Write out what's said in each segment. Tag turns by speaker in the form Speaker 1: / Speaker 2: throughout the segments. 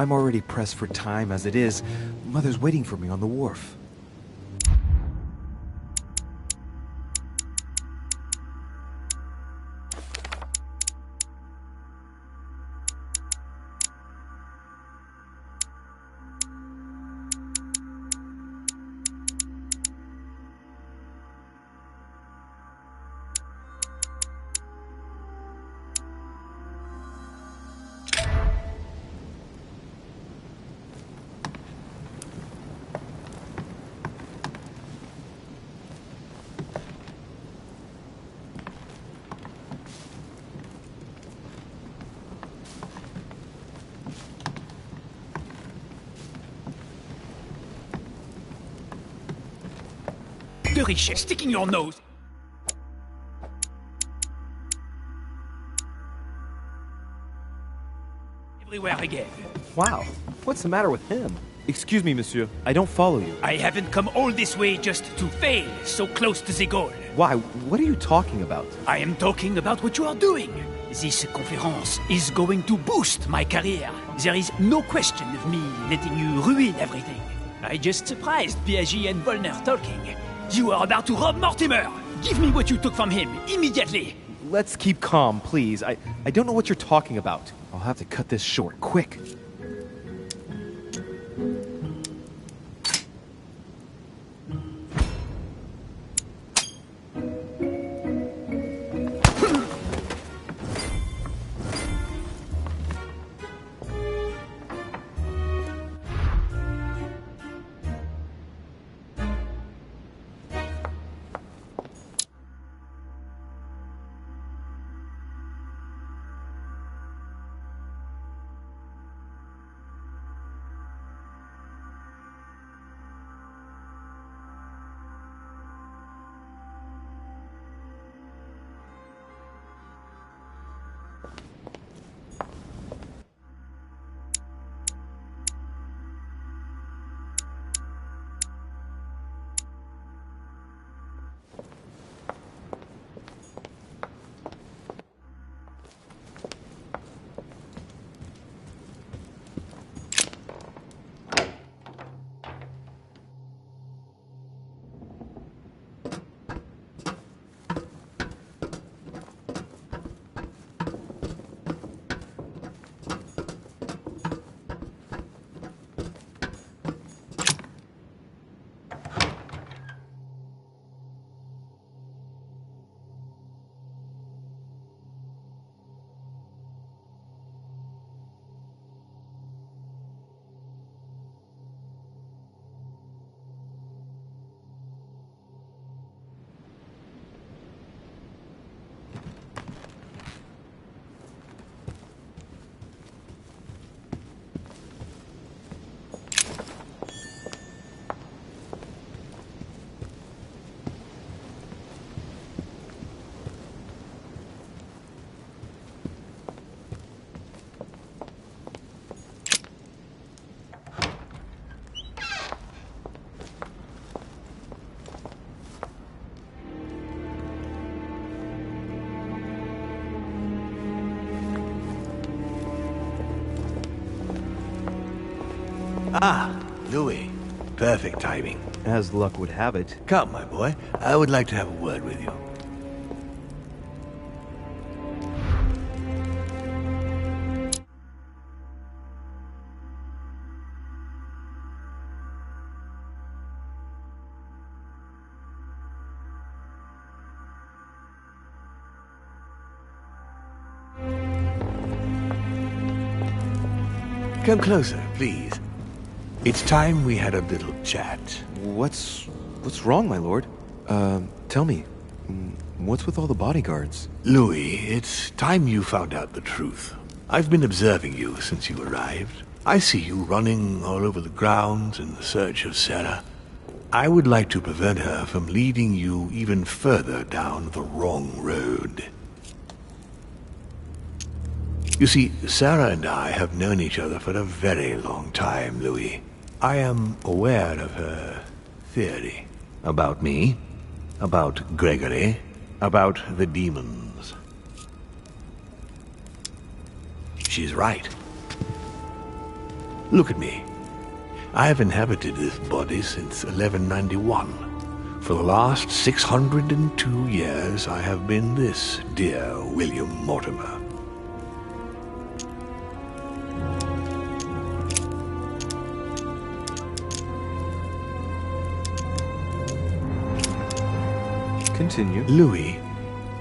Speaker 1: I'm already pressed for time as it is. Mother's waiting for me on the wharf.
Speaker 2: De richesse sticking your nose. Everywhere again.
Speaker 1: Wow, what's the matter with him? Excuse me, monsieur, I don't follow you.
Speaker 2: I haven't come all this way just to fail so close to the goal.
Speaker 1: Why? What are you talking about?
Speaker 2: I am talking about what you are doing. This conference is going to boost my career. There is no question of me letting you ruin everything. I just surprised Piaget and Volner talking. You are about to rob Mortimer! Give me what you took from him, immediately!
Speaker 1: Let's keep calm, please. I don't know what you're talking about. I'll have to cut this short, quick.
Speaker 3: Ah, Louis. Perfect timing.
Speaker 1: As luck would have it.
Speaker 3: Come, my boy. I would like to have a word with you. Come closer, please. It's time we had a little chat.
Speaker 1: What's wrong, my lord? Tell me, what's with all the bodyguards?
Speaker 3: Louis, it's time you found out the truth. I've been observing you since you arrived. I see you running all over the grounds in search of Sarah. I would like to prevent her from leading you even further down the wrong road. You see, Sarah and I have known each other for a very long time, Louis. I am aware of her theory. About me, about Gregory, about the demons. She's right. Look at me. I have inhabited this body since 1191. For the last 602 years, I have been this dear William Mortimer.
Speaker 1: Continue.
Speaker 3: Louis,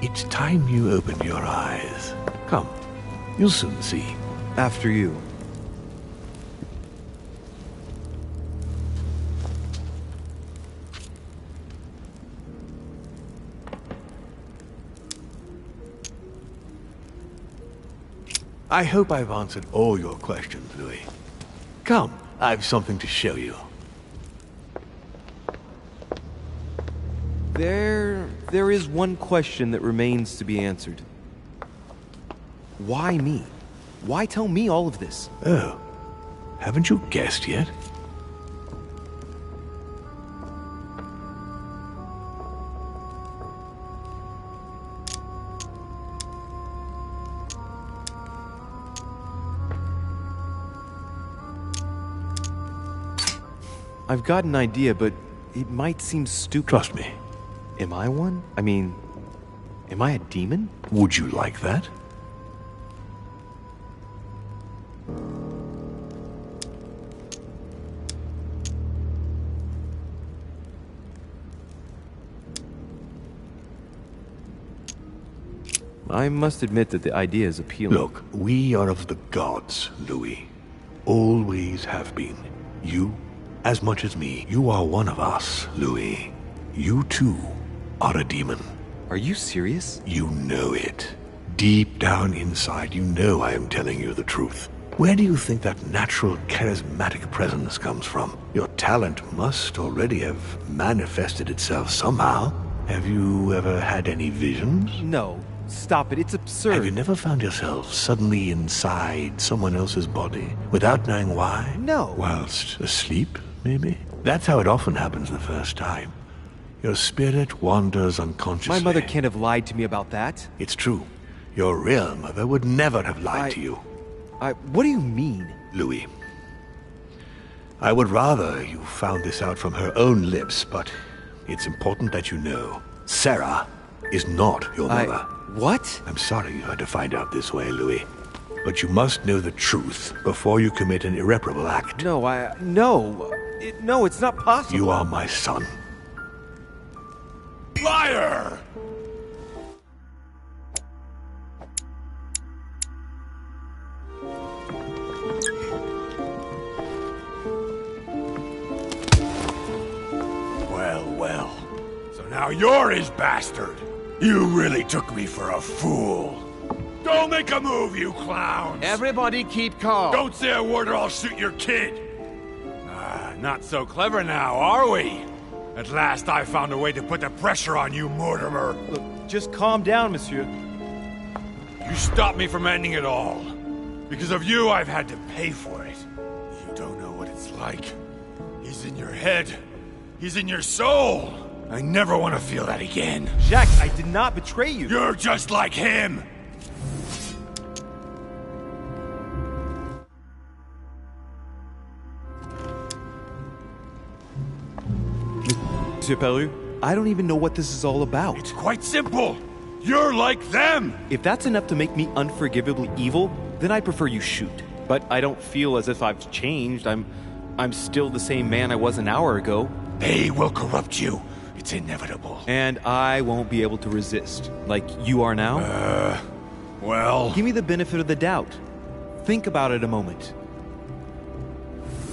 Speaker 3: it's time you opened your eyes. Come, you'll soon see.
Speaker 1: After you.
Speaker 3: I hope I've answered all your questions, Louis. Come, I've something to show you.
Speaker 1: There is one question that remains to be answered. Why me? Why tell me all of this?
Speaker 3: Oh, haven't you guessed yet?
Speaker 1: I've got an idea, but it might seem stupid.
Speaker 3: Trust me.
Speaker 1: Am I one? I mean, am I a demon?
Speaker 3: Would you like that?
Speaker 1: I must admit that the idea is appealing.
Speaker 3: Look, we are of the gods, Louis. Always have been. You, as much as me. You are one of us, Louis. You too are a demon.
Speaker 1: Are you serious?
Speaker 3: You know it. Deep down inside, you know I am telling you the truth. Where do you think that natural, charismatic presence comes from? Your talent must already have manifested itself somehow. Have you ever had any visions?
Speaker 1: No. Stop it. It's absurd.
Speaker 3: Have you never found yourself suddenly inside someone else's body without knowing why?
Speaker 1: No.
Speaker 3: Whilst asleep, maybe? That's how it often happens the first time. Your spirit wanders unconsciously.
Speaker 1: My mother can't have lied to me about that.
Speaker 3: It's true. Your real mother would never have lied to you.
Speaker 1: What do you mean?
Speaker 3: Louis, I would rather you found this out from her own lips, but it's important that you know. Sarah is not your mother.
Speaker 1: What?
Speaker 3: I'm sorry you had to find out this way, Louis. But you must know the truth before you commit an irreparable act.
Speaker 1: No, no, it's not possible.
Speaker 3: You are my son.
Speaker 4: Liar! Well. So now you're his bastard. You really took me for a fool. Don't make a move, you clowns!
Speaker 5: Everybody keep calm.
Speaker 4: Don't say a word or I'll shoot your kid! Not so clever now, are we? At last I found a way to put the pressure on you, Mortimer.
Speaker 1: Look, just calm down, monsieur.
Speaker 4: You stopped me from ending it all. Because of you, I've had to pay for it. You don't know what it's like. He's in your head. He's in your soul. I never want to feel that again.
Speaker 1: Jacques, I did not betray you.
Speaker 4: You're just like him.
Speaker 1: Monsieur Peru, I don't even know what this is all about.
Speaker 4: It's quite simple. You're like them.
Speaker 1: If that's enough to make me unforgivably evil, then I prefer you shoot. But I don't feel as if I've changed. I'm still the same man I was an hour ago.
Speaker 4: They will corrupt you. It's inevitable.
Speaker 1: And I won't be able to resist, like you are now.
Speaker 4: Well...
Speaker 1: Give me the benefit of the doubt. Think about it a moment.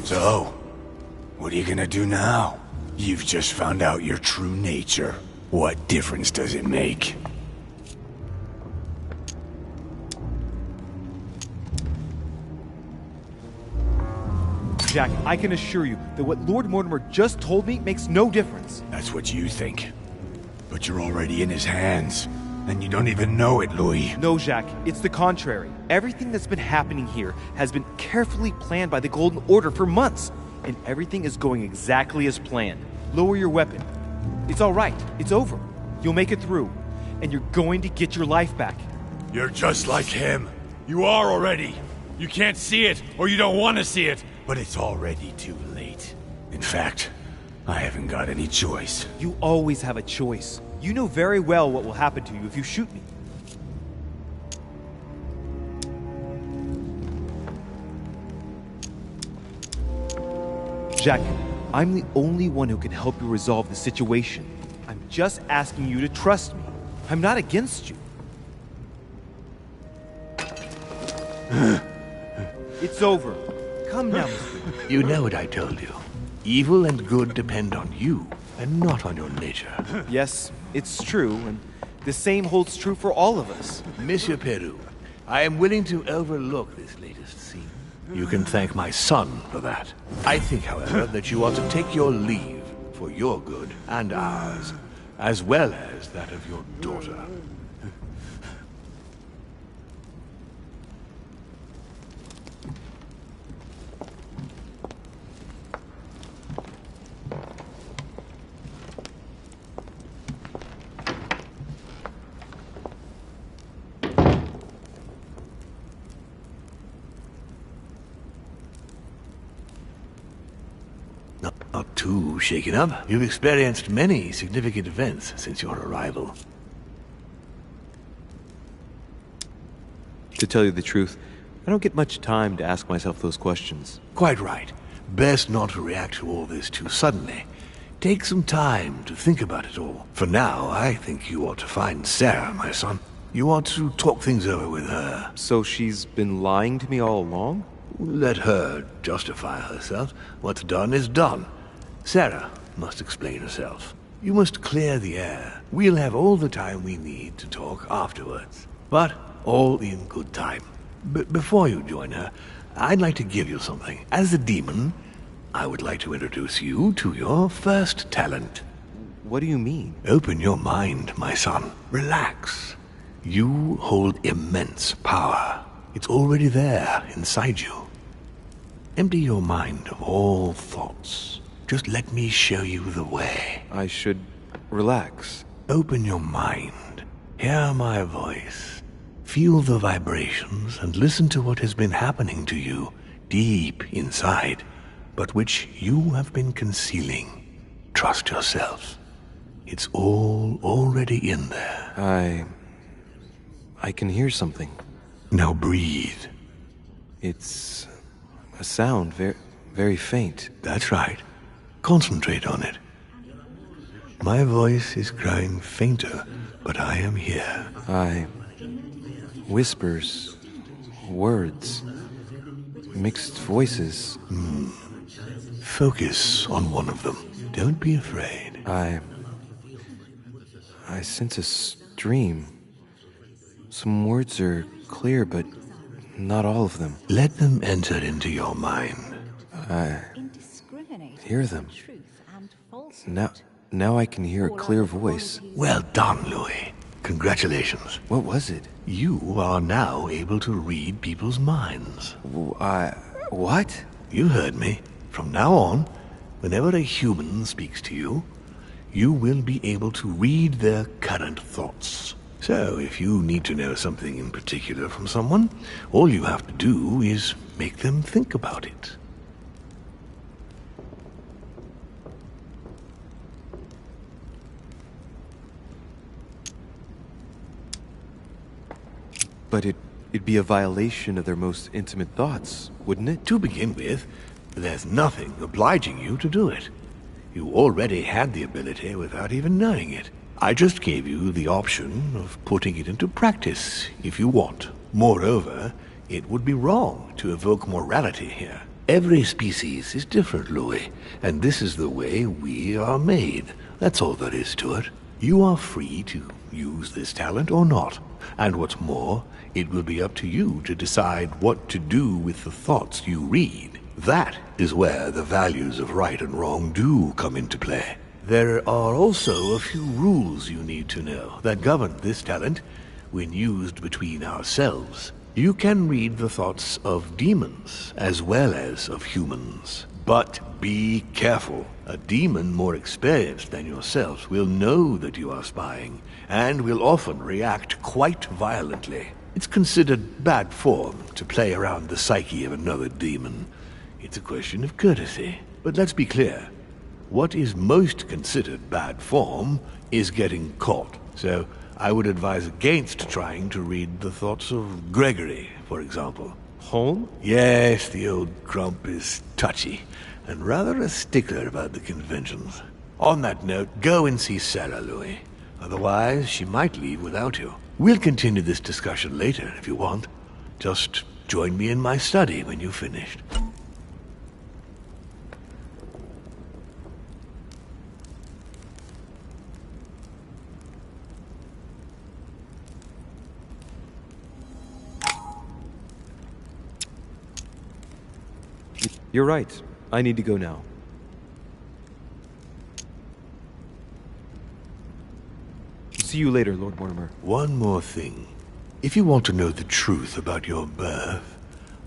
Speaker 4: So, what are you gonna do now? You've just found out your true nature. What difference does it make?
Speaker 1: Jack, I can assure you that what Lord Mortimer just told me makes no difference.
Speaker 4: That's what you think. But you're already in his hands. And you don't even know it, Louis.
Speaker 1: No, Jacques, it's the contrary. Everything that's been happening here has been carefully planned by the Golden Order for months. And everything is going exactly as planned. Lower your weapon. It's all right. It's over. You'll make it through. And you're going to get your life back.
Speaker 4: You're just like him. You are already. You can't see it, or you don't want to see it. But it's already too late. In fact, I haven't got any choice.
Speaker 1: You always have a choice. You know very well what will happen to you if you shoot me. Jack, I'm the only one who can help you resolve the situation. I'm just asking you to trust me. I'm not against you. It's over. Come now, Mr.
Speaker 3: You know what I told you. Evil and good depend on you, and not on your nature.
Speaker 1: Yes, it's true, and the same holds true for all of us.
Speaker 3: Monsieur Peru, I am willing to overlook this latest scene. You can thank my son for that. I think, however, that you ought to take your leave for your good and ours, as well as that of your daughter. Not too shaken up. You've experienced many significant events since your arrival.
Speaker 1: To tell you the truth, I don't get much time to ask myself those questions.
Speaker 3: Quite right. Best not to react to all this too suddenly. Take some time to think about it all. For now, I think you ought to find Sarah, my son. You ought to talk things over with her.
Speaker 1: So she's been lying to me all along?
Speaker 3: Let her justify herself. What's done is done. Sarah must explain herself. You must clear the air. We'll have all the time we need to talk afterwards. But all in good time. Before you join her, I'd like to give you something. As a demon, I would like to introduce you to your first talent.
Speaker 1: What do you mean?
Speaker 3: Open your mind, my son. Relax. You hold immense power. It's already there inside you. Empty your mind of all thoughts. Just let me show you the way.
Speaker 1: I should relax.
Speaker 3: Open your mind. Hear my voice. Feel the vibrations and listen to what has been happening to you deep inside, but which you have been concealing. Trust yourself. It's all already in there.
Speaker 1: I can hear something.
Speaker 3: Now breathe.
Speaker 1: It's a sound, very faint.
Speaker 3: That's right. Concentrate on it. My voice is growing fainter, but I am here.
Speaker 1: Whispers, words, mixed voices.
Speaker 3: Focus on one of them. Don't be afraid.
Speaker 1: I sense a stream. Some words are clear, but not all of them.
Speaker 3: Let them enter into your mind.
Speaker 1: I hear them. Now I can hear a clear voice.
Speaker 3: Well done, Louis. Congratulations.
Speaker 1: What was it?
Speaker 3: You are now able to read people's minds.
Speaker 1: What?
Speaker 3: You heard me. From now on, whenever a human speaks to you, you will be able to read their current thoughts. So, if you need to know something in particular from someone, all you have to do is make them think about it.
Speaker 1: But it'd be a violation of their most intimate thoughts, wouldn't it?
Speaker 3: To begin with, there's nothing obliging you to do it. You already had the ability without even knowing it. I just gave you the option of putting it into practice if you want. Moreover, it would be wrong to evoke morality here. Every species is different, Louis, and this is the way we are made. That's all there is to it. You are free to use this talent or not. And what's more, it will be up to you to decide what to do with the thoughts you read. That is where the values of right and wrong do come into play. There are also a few rules you need to know that govern this talent when used between ourselves. You can read the thoughts of demons as well as of humans. But be careful. A demon more experienced than yourself will know that you are spying, and will often react quite violently. It's considered bad form to play around the psyche of another demon. It's a question of courtesy. But let's be clear. What is most considered bad form is getting caught. So I would advise against trying to read the thoughts of Gregory, for example.
Speaker 1: Home?
Speaker 3: Yes, the old grump is touchy, and rather a stickler about the conventions. On that note, go and see Sarah, Louis. Otherwise, she might leave without you. We'll continue this discussion later, if you want. Just join me in my study when you've finished.
Speaker 1: You're right. I need to go now. See you later, Lord Mortimer.
Speaker 3: One more thing. If you want to know the truth about your birth,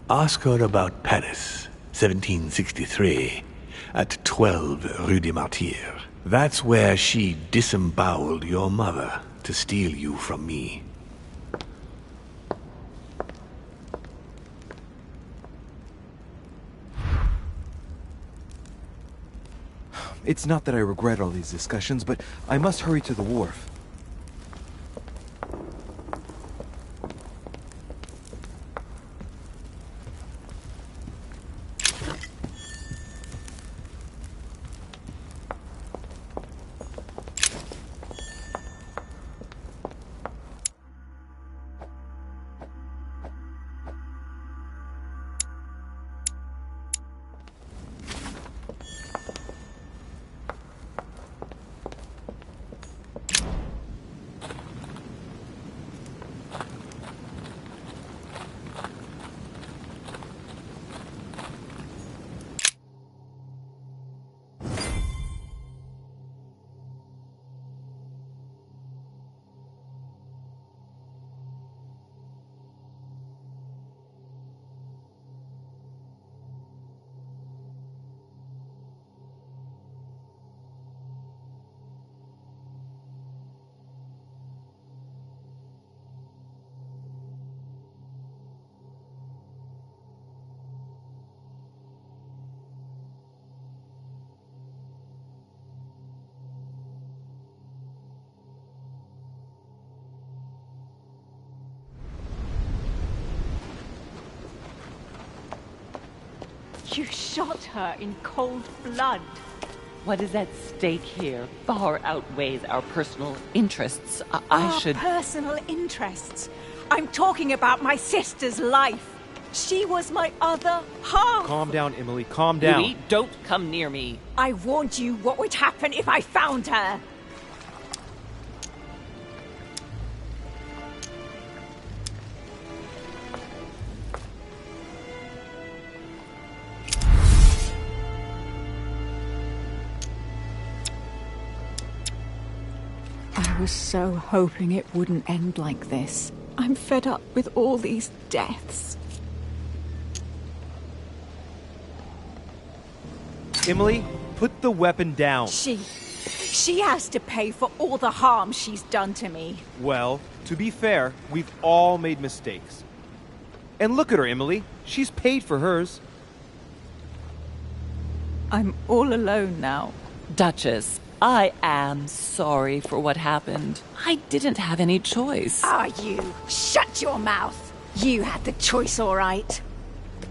Speaker 3: ask her about Paris, 1763, at 12 Rue des Martyrs. That's where she disemboweled your mother to steal you from me.
Speaker 1: It's not that I regret all these discussions, but I must hurry to the wharf.
Speaker 5: You shot her in cold blood.
Speaker 6: What is at stake here far outweighs our personal interests. I
Speaker 5: Our
Speaker 6: should...
Speaker 5: personal interests. I'm talking about my sister's life. She was my other half.
Speaker 1: Calm down, Emily. Calm down.
Speaker 6: Louis, don't come near me.
Speaker 5: I warned you what would happen if I found her. I was so hoping it wouldn't end like this. I'm fed up with all these deaths.
Speaker 1: Emily, put the weapon down.
Speaker 5: She has to pay for all the harm she's done to me.
Speaker 1: Well, to be fair, we've all made mistakes. And look at her, Emily. She's paid for hers.
Speaker 5: I'm all alone now.
Speaker 6: Duchess, I am sorry for what happened. I didn't have any choice.
Speaker 5: Are you? Shut your mouth. You had the choice, all right.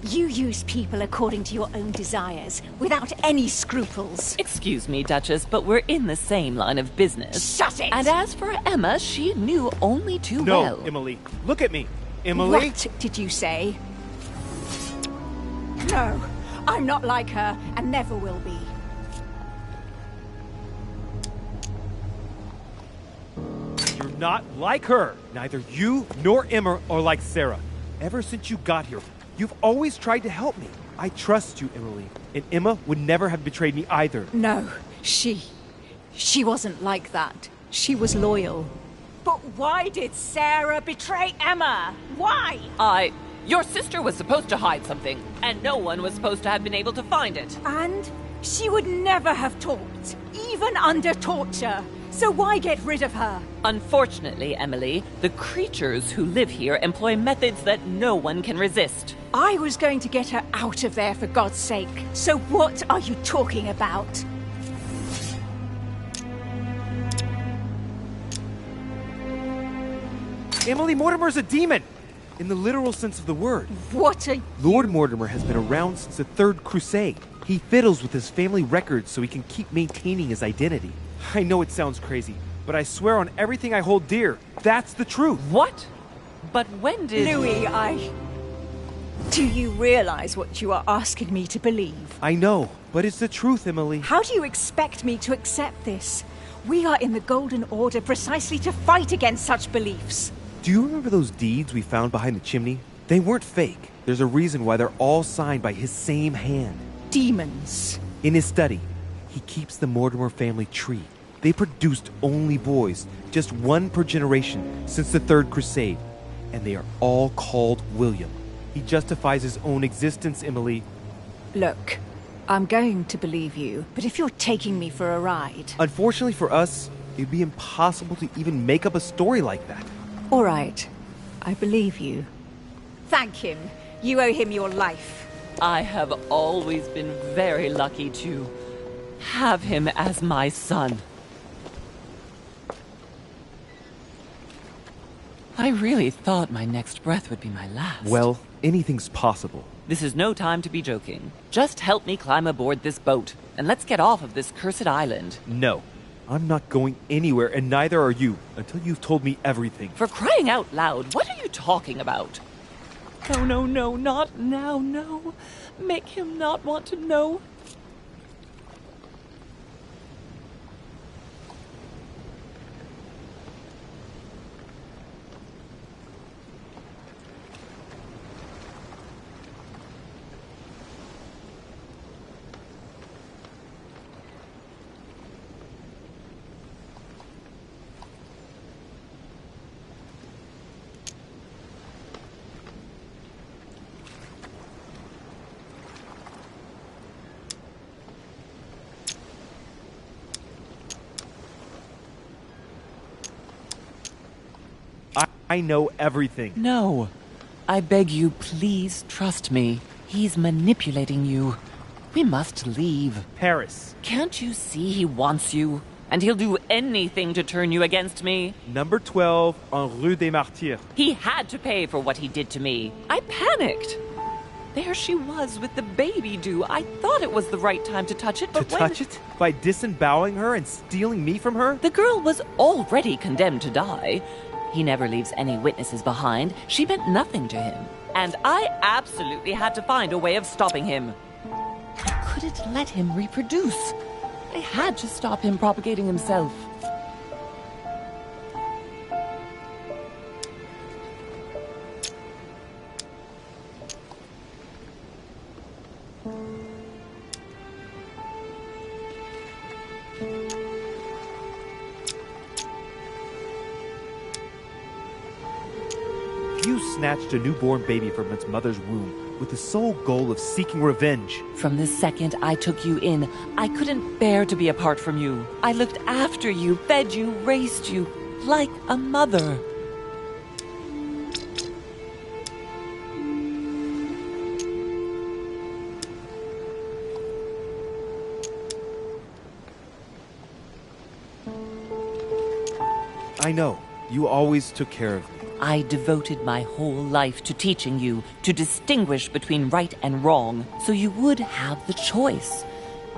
Speaker 5: You use people according to your own desires, without any scruples.
Speaker 6: Excuse me, Duchess, but we're in the same line of business.
Speaker 5: Shut it!
Speaker 6: And as for Emma, she knew only too
Speaker 1: No,
Speaker 6: well.
Speaker 1: Emily. Look at me. Emily?
Speaker 5: What did you say? No, I'm not like her, and never will be.
Speaker 1: You're not like her. Neither you nor Emma are like Sarah. Ever since you got here, you've always tried to help me. I trust you, Emily. And Emma would never have betrayed me either.
Speaker 5: No, she wasn't like that. She was loyal. But why did Sarah betray Emma? Why?
Speaker 6: Your sister was supposed to hide something, and no one was supposed to have been able to find it.
Speaker 5: And she would never have talked, even under torture. So why get rid of her?
Speaker 6: Unfortunately, Emily, the creatures who live here employ methods that no one can resist.
Speaker 5: I was going to get her out of there for God's sake. So what are you talking about?
Speaker 1: Emily Mortimer's a demon! In the literal sense of the word.
Speaker 5: What are...
Speaker 1: Lord Mortimer has been around since the Third Crusade. He fiddles with his family records so he can keep maintaining his identity. I know it sounds crazy, but I swear on everything I hold dear, that's the truth.
Speaker 6: What? But when did...
Speaker 5: Louis, Do you realize what you are asking me to believe?
Speaker 1: I know, but it's the truth, Emily.
Speaker 5: How do you expect me to accept this? We are in the Golden Order precisely to fight against such beliefs.
Speaker 1: Do you remember those deeds we found behind the chimney? They weren't fake. There's a reason why they're all signed by his same hand.
Speaker 5: Demons.
Speaker 1: In his study, he keeps the Mortimer family tree. They produced only boys, just one per generation since the Third Crusade, and they are all called William. He justifies his own existence, Emily.
Speaker 5: Look, I'm going to believe you, but if you're taking me for a ride...
Speaker 1: Unfortunately for us, it'd be impossible to even make up a story like that.
Speaker 5: All right, I believe you. Thank him. You owe him your life.
Speaker 6: I have always been very lucky to have him as my son. I really thought my next breath would be my last.
Speaker 1: Well, anything's possible.
Speaker 6: This is no time to be joking. Just help me climb aboard this boat, and let's get off of this cursed island.
Speaker 1: No, I'm not going anywhere, and neither are you, until you've told me everything.
Speaker 6: For crying out loud, what are you talking about? No, no, no, not now, no. Make him not want to know.
Speaker 1: I know everything.
Speaker 6: No. I beg you, please trust me. He's manipulating you. We must leave.
Speaker 1: Paris.
Speaker 6: Can't you see he wants you? And he'll do anything to turn you against me.
Speaker 1: Number 12 on Rue des Martyrs.
Speaker 6: He had to pay for what he did to me. I panicked. There she was with the baby due. I thought it was the right time to touch it, but
Speaker 1: touch it? By disemboweling her and stealing me from her?
Speaker 6: The girl was already condemned to die. He never leaves any witnesses behind. She meant nothing to him. And I absolutely had to find a way of stopping him. I couldn't let him reproduce. I had to stop him propagating himself.
Speaker 1: You snatched a newborn baby from its mother's womb with the sole goal of seeking revenge.
Speaker 6: From the second I took you in, I couldn't bear to be apart from you. I looked after you, fed you, raised you, like a mother.
Speaker 1: I know. You always took care of me.
Speaker 6: I devoted my whole life to teaching you to distinguish between right and wrong, so you would have the choice.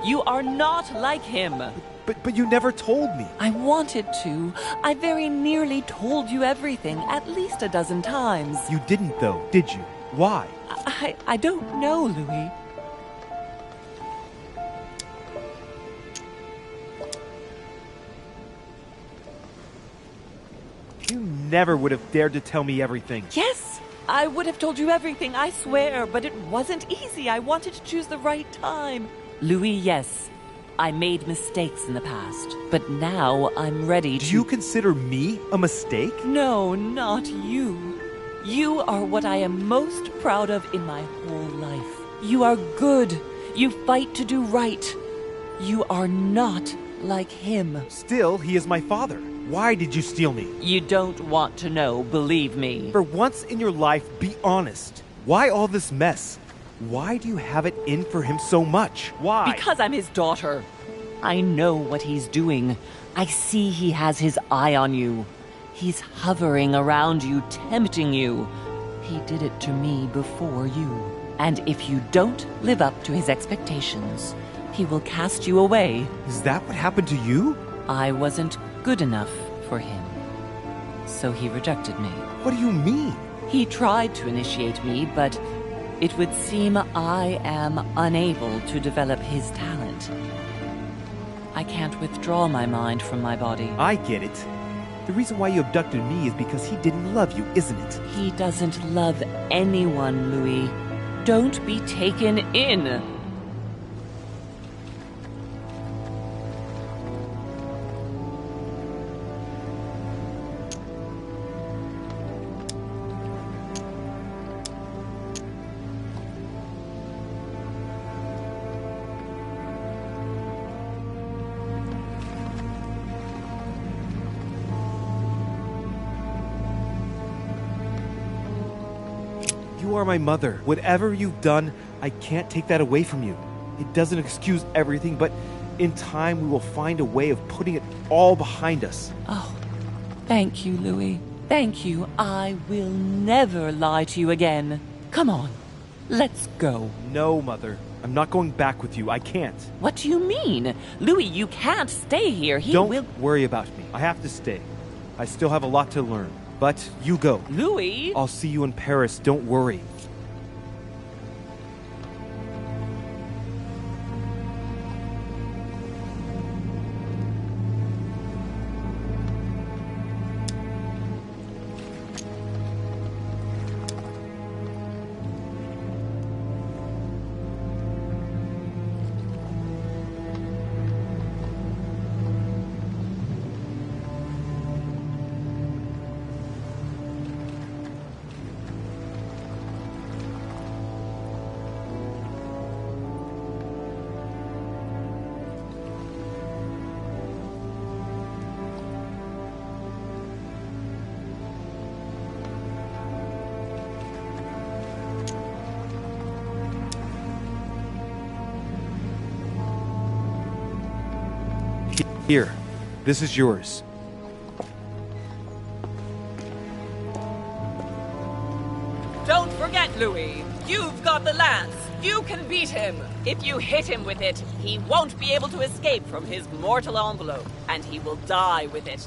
Speaker 6: You are not like him.
Speaker 1: But you never told me.
Speaker 6: I wanted to. I very nearly told you everything, at least a dozen times.
Speaker 1: You didn't, though, did you? Why?
Speaker 6: I don't know, Louis.
Speaker 1: You never would have dared to tell me everything.
Speaker 6: Yes, I would have told you everything, I swear, but it wasn't easy. I wanted to choose the right time. Louis, yes, I made mistakes in the past, but now I'm ready to...
Speaker 1: Do you consider me a mistake?
Speaker 6: No, not you. You are what I am most proud of in my whole life. You are good. You fight to do right. You are not like him.
Speaker 1: Still, he is my father. Why did you steal me?
Speaker 6: You don't want to know, believe me.
Speaker 1: For once in your life, be honest. Why all this mess? Why do you have it in for him so much? Why?
Speaker 6: Because I'm his daughter. I know what he's doing. I see he has his eye on you. He's hovering around you, tempting you. He did it to me before you. And if you don't live up to his expectations, he will cast you away.
Speaker 1: Is that what happened to you?
Speaker 6: I wasn't good enough for him. So he rejected me.
Speaker 1: What do you mean?
Speaker 6: He tried to initiate me, but it would seem I am unable to develop his talent. I can't withdraw my mind from my body.
Speaker 1: I get it. The reason why you abducted me is because he didn't love you, isn't it?
Speaker 6: He doesn't love anyone, Louis. Don't be taken in.
Speaker 1: You are my mother. Whatever you've done, I can't take that away from you. It doesn't excuse everything, but in time we will find a way of putting it all behind us.
Speaker 6: Oh, thank you, Louis. Thank you. I will never lie to you again. Come on, let's go.
Speaker 1: No, Mother. I'm not going back with you. I can't.
Speaker 6: What do you mean? Louis, you can't stay here.
Speaker 1: Don't worry about me. I have to stay. I still have a lot to learn. But you go.
Speaker 6: Louis!
Speaker 1: I'll see you in Paris. Don't worry. Here, this is yours.
Speaker 6: Don't forget, Louis. You've got the lance. You can beat him. If you hit him with it, he won't be able to escape from his mortal envelope, and he will die with it.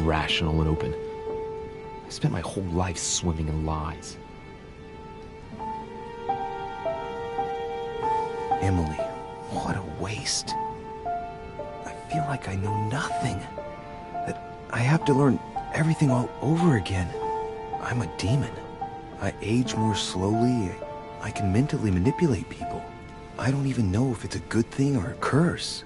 Speaker 1: rational and open. I spent my whole life swimming in lies. Emily, what a waste. I feel like I know nothing. That I have to learn everything all over again. I'm a demon. I age more slowly. I can mentally manipulate people. I don't even know if it's a good thing or a curse.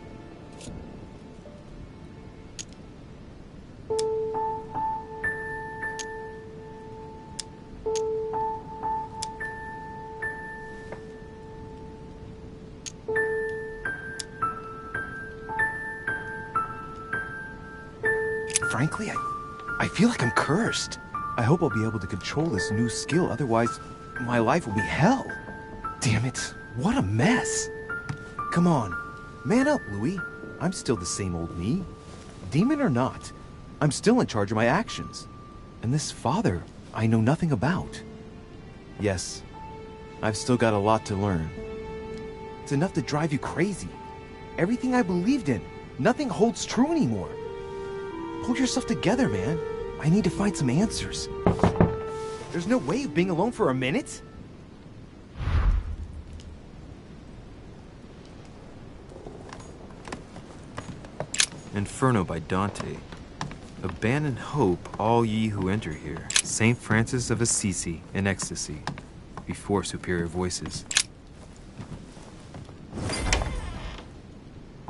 Speaker 1: Frankly, I feel like I'm cursed. I hope I'll be able to control this new skill, otherwise my life will be hell. Damn it, what a mess. Come on, man up, Louis. I'm still the same old me. Demon or not, I'm still in charge of my actions. And this father, I know nothing about. Yes, I've still got a lot to learn. It's enough to drive you crazy. Everything I believed in, nothing holds true anymore. Pull yourself together, man. I need to find some answers. There's no way of being alone for a minute. Inferno by Dante. Abandon hope, all ye who enter here. Saint Francis of Assisi in ecstasy, before superior voices.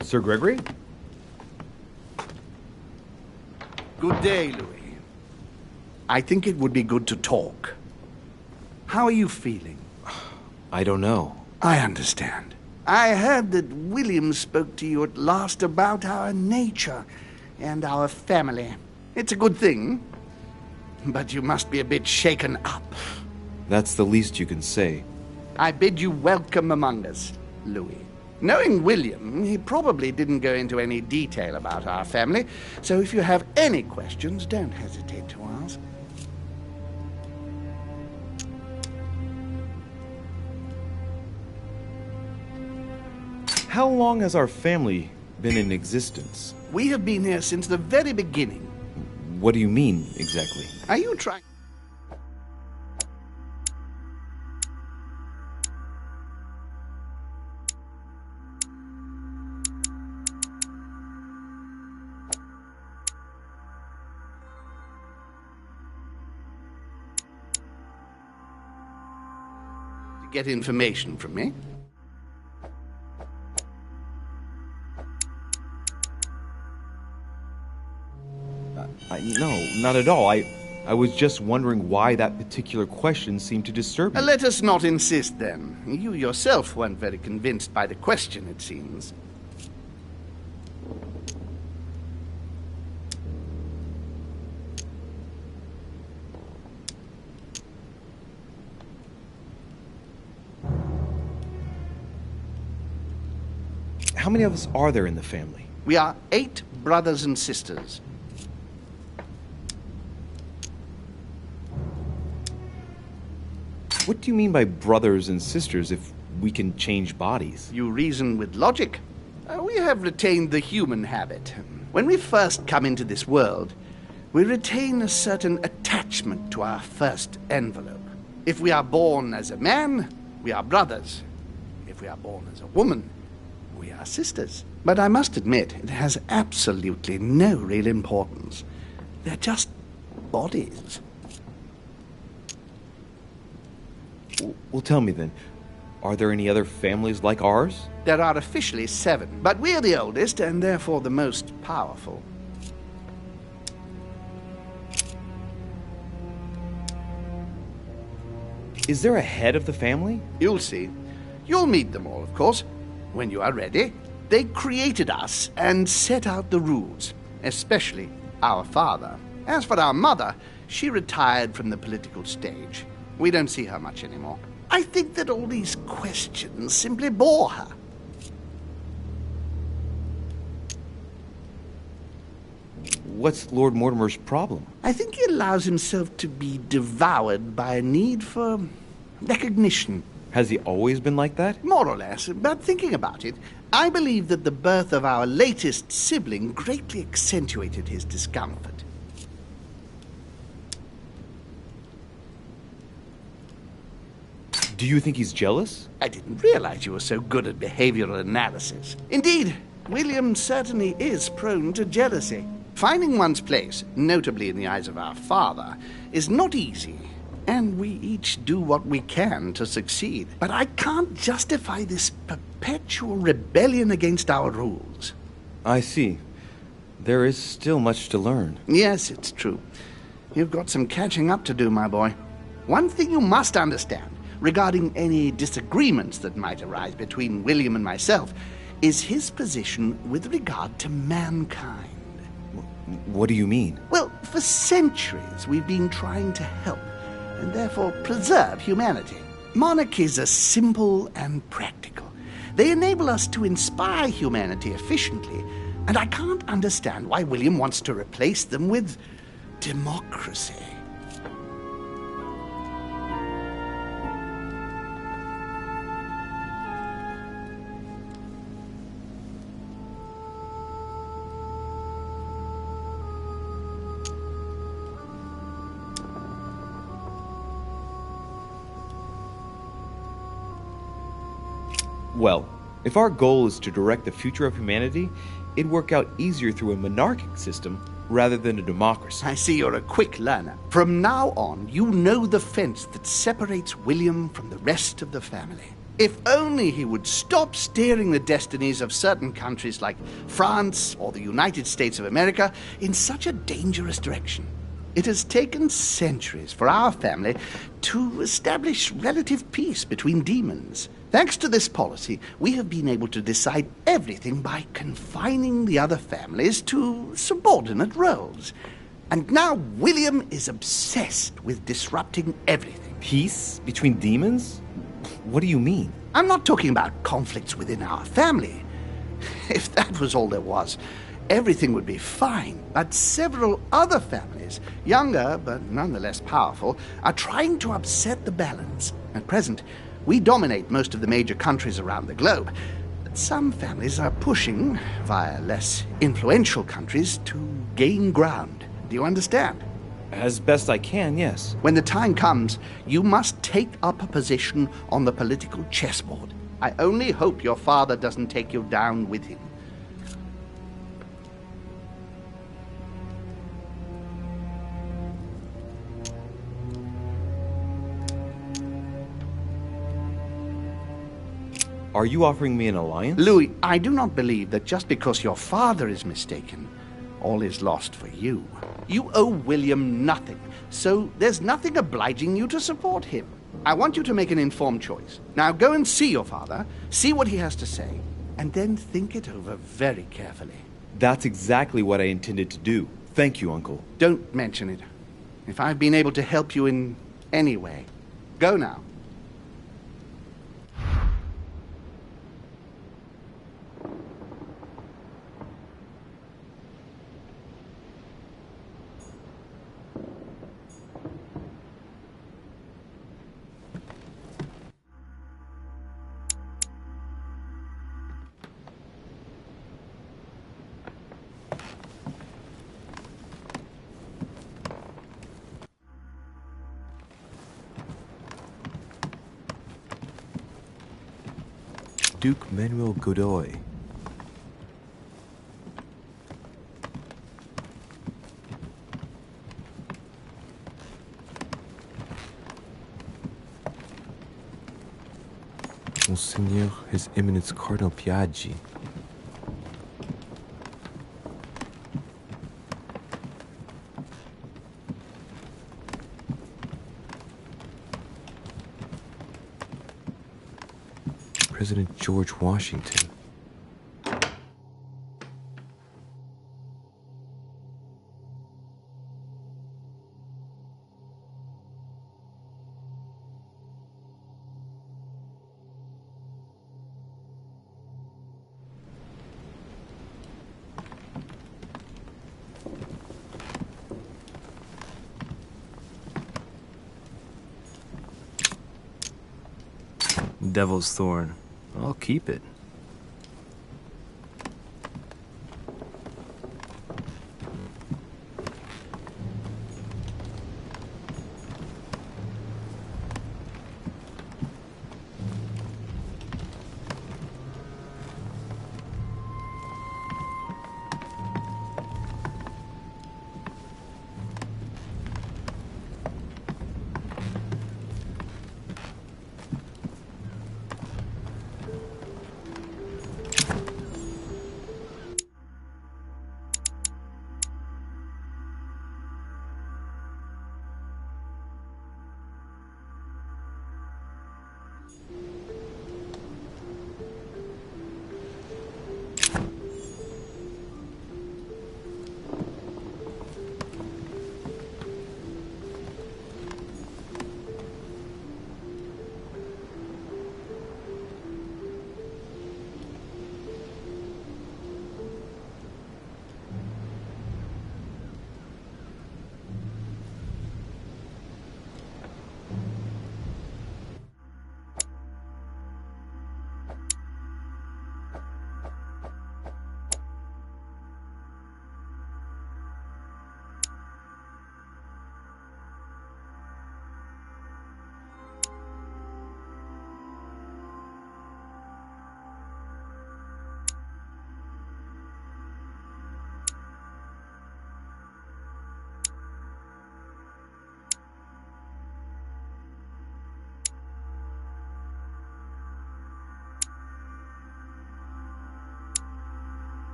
Speaker 1: Sir Gregory?
Speaker 7: Good day, Louis. I think it would be good to talk. How are you feeling?
Speaker 1: I don't know.
Speaker 7: I understand. I heard that William spoke to you at last about our nature and our family. It's a good thing, but you must be a bit shaken up.
Speaker 1: That's the least you can say.
Speaker 7: I bid you welcome among us, Louis. Knowing William, he probably didn't go into any detail about our family, so if you have any questions, don't hesitate to ask.
Speaker 1: How long has our family been in existence?
Speaker 7: We have been here since the very beginning.
Speaker 1: What do you mean, exactly?
Speaker 7: Are you trying... to get information from me?
Speaker 1: No, not at all. I was just wondering why that particular question seemed to disturb you.
Speaker 7: Let us not insist, then. You yourself weren't very convinced by the question, it seems.
Speaker 1: How many of us are there in the family?
Speaker 7: We are 8 brothers and sisters.
Speaker 1: What do you mean by brothers and sisters if we can change bodies?
Speaker 7: You reason with logic. We have retained the human habit. When we first come into this world, we retain a certain attachment to our first envelope. If we are born as a man, we are brothers. If we are born as a woman, we are sisters. But I must admit, it has absolutely no real importance. They're just bodies.
Speaker 1: Well, tell me then, are there any other families like ours?
Speaker 7: There are officially 7, but we're the oldest and therefore the most powerful.
Speaker 1: Is there a head of the family?
Speaker 7: You'll see. You'll meet them all, of course, when you are ready. They created us and set out the rules, especially our father. As for our mother, she retired from the political stage. We don't see her much anymore. I think that all these questions simply bore her.
Speaker 1: What's Lord Mortimer's problem?
Speaker 7: I think he allows himself to be devoured by a need for recognition.
Speaker 1: Has he always been like that?
Speaker 7: More or less, but thinking about it, I believe that the birth of our latest sibling greatly accentuated his discomfort.
Speaker 1: Do you think he's jealous?
Speaker 7: I didn't realize you were so good at behavioral analysis. Indeed, William certainly is prone to jealousy. Finding one's place, notably in the eyes of our father, is not easy, and we each do what we can to succeed. But I can't justify this perpetual rebellion against our rules.
Speaker 1: I see. There is still much to learn.
Speaker 7: Yes, it's true. You've got some catching up to do, my boy. One thing you must understand, regarding any disagreements that might arise between William and myself, is his position with regard to mankind.
Speaker 1: What do you mean?
Speaker 7: Well, for centuries we've been trying to help, and therefore preserve humanity. Monarchies are simple and practical. They enable us to inspire humanity efficiently, and I can't understand why William wants to replace them with democracy.
Speaker 1: Well, if our goal is to direct the future of humanity, it'd work out easier through a monarchic system rather than a democracy.
Speaker 7: I see you're a quick learner. From now on, you know the fence that separates William from the rest of the family. If only he would stop steering the destinies of certain countries like France or the United States of America in such a dangerous direction. It has taken centuries for our family to establish relative peace between demons. Thanks to this policy, we have been able to decide everything by confining the other families to subordinate roles. And now William is obsessed with disrupting everything.
Speaker 1: Peace between demons? What do you mean?
Speaker 7: I'm not talking about conflicts within our family. If that was all there was, everything would be fine. But several other families, younger but nonetheless powerful, are trying to upset the balance. At present, we dominate most of the major countries around the globe. But some families are pushing, via less influential countries, to gain ground. Do you understand?
Speaker 1: As best I can, yes.
Speaker 7: When the time comes, you must take up a position on the political chessboard. I only hope your father doesn't take you down with him.
Speaker 1: Are you offering me an alliance?
Speaker 7: Louis, I do not believe that just because your father is mistaken, all is lost for you. You owe William nothing, so there's nothing obliging you to support him. I want you to make an informed choice. Now go and see your father, see what he has to say, and then think it over very carefully.
Speaker 1: That's exactly what I intended to do. Thank you, Uncle.
Speaker 7: Don't mention it. If I've been able to help you in any way, go now.
Speaker 1: Duke Manuel Godoy. Monseigneur, His Eminence Cardinal Piaggi. President George Washington. Devil's Thorn. I'll keep it.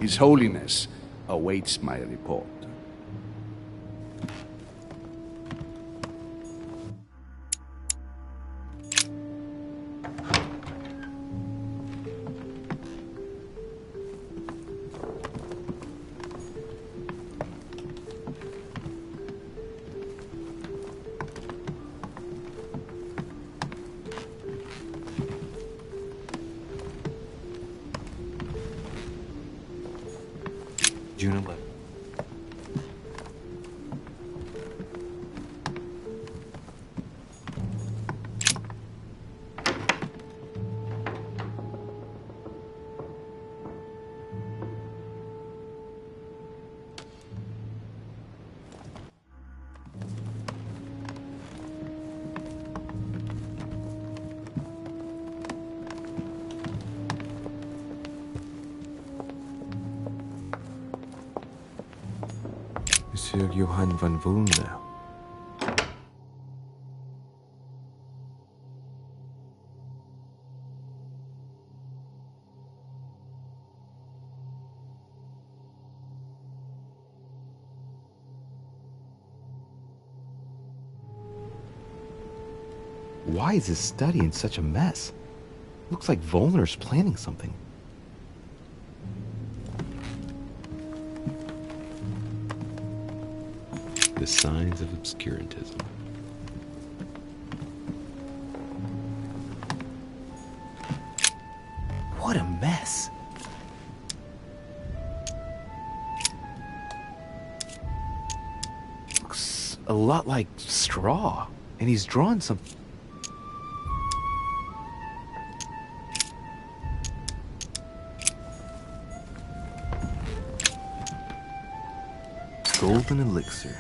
Speaker 7: His Holiness awaits my report.
Speaker 1: June 11th. Monsieur Johann van Vulner. Why is his study in such a mess? Looks like Volner's planning something. The signs of obscurantism. What a mess. Looks a lot like straw, and he's drawn some. Golden elixir.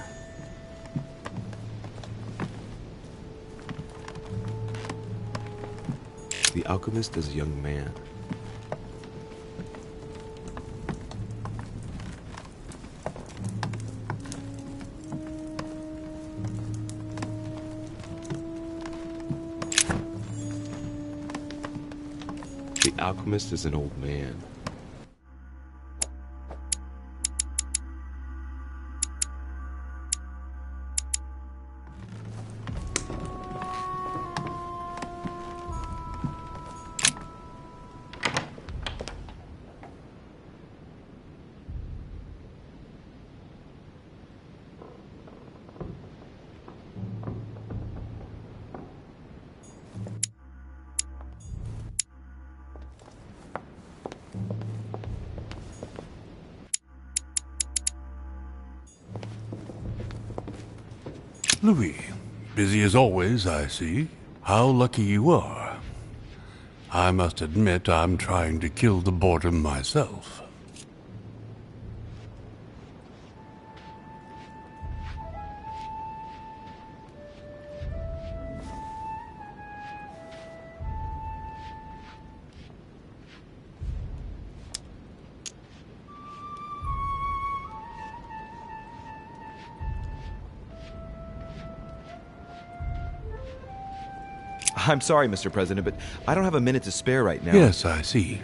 Speaker 1: The alchemist is a young man. The alchemist is an old man.
Speaker 3: Louis, busy as always, I see. How lucky you are. I must admit I'm trying to kill the boredom myself.
Speaker 1: I'm sorry, Mr. President, but I don't have a minute to spare right now.
Speaker 3: Yes, I see.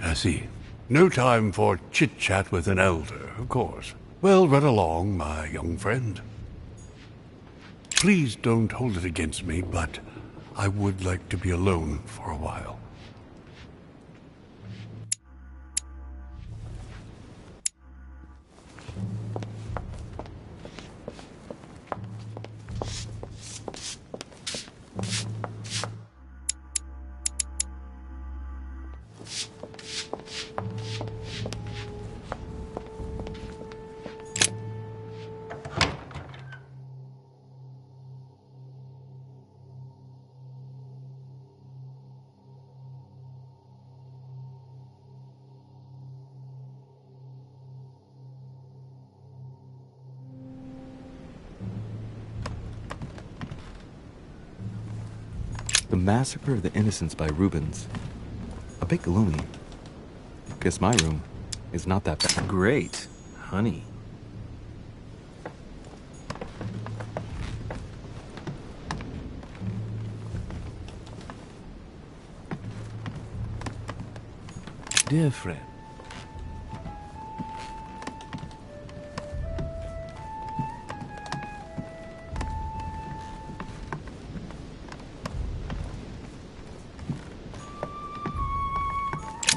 Speaker 3: No time for chit-chat with an elder, of course. Well, run along, my young friend. Please don't hold it against me, but I would like to be alone for a while.
Speaker 1: The Massacre of the Innocents by Rubens. A bit gloomy. Guess my room is not that bad.
Speaker 8: Great, honey. Dear friend.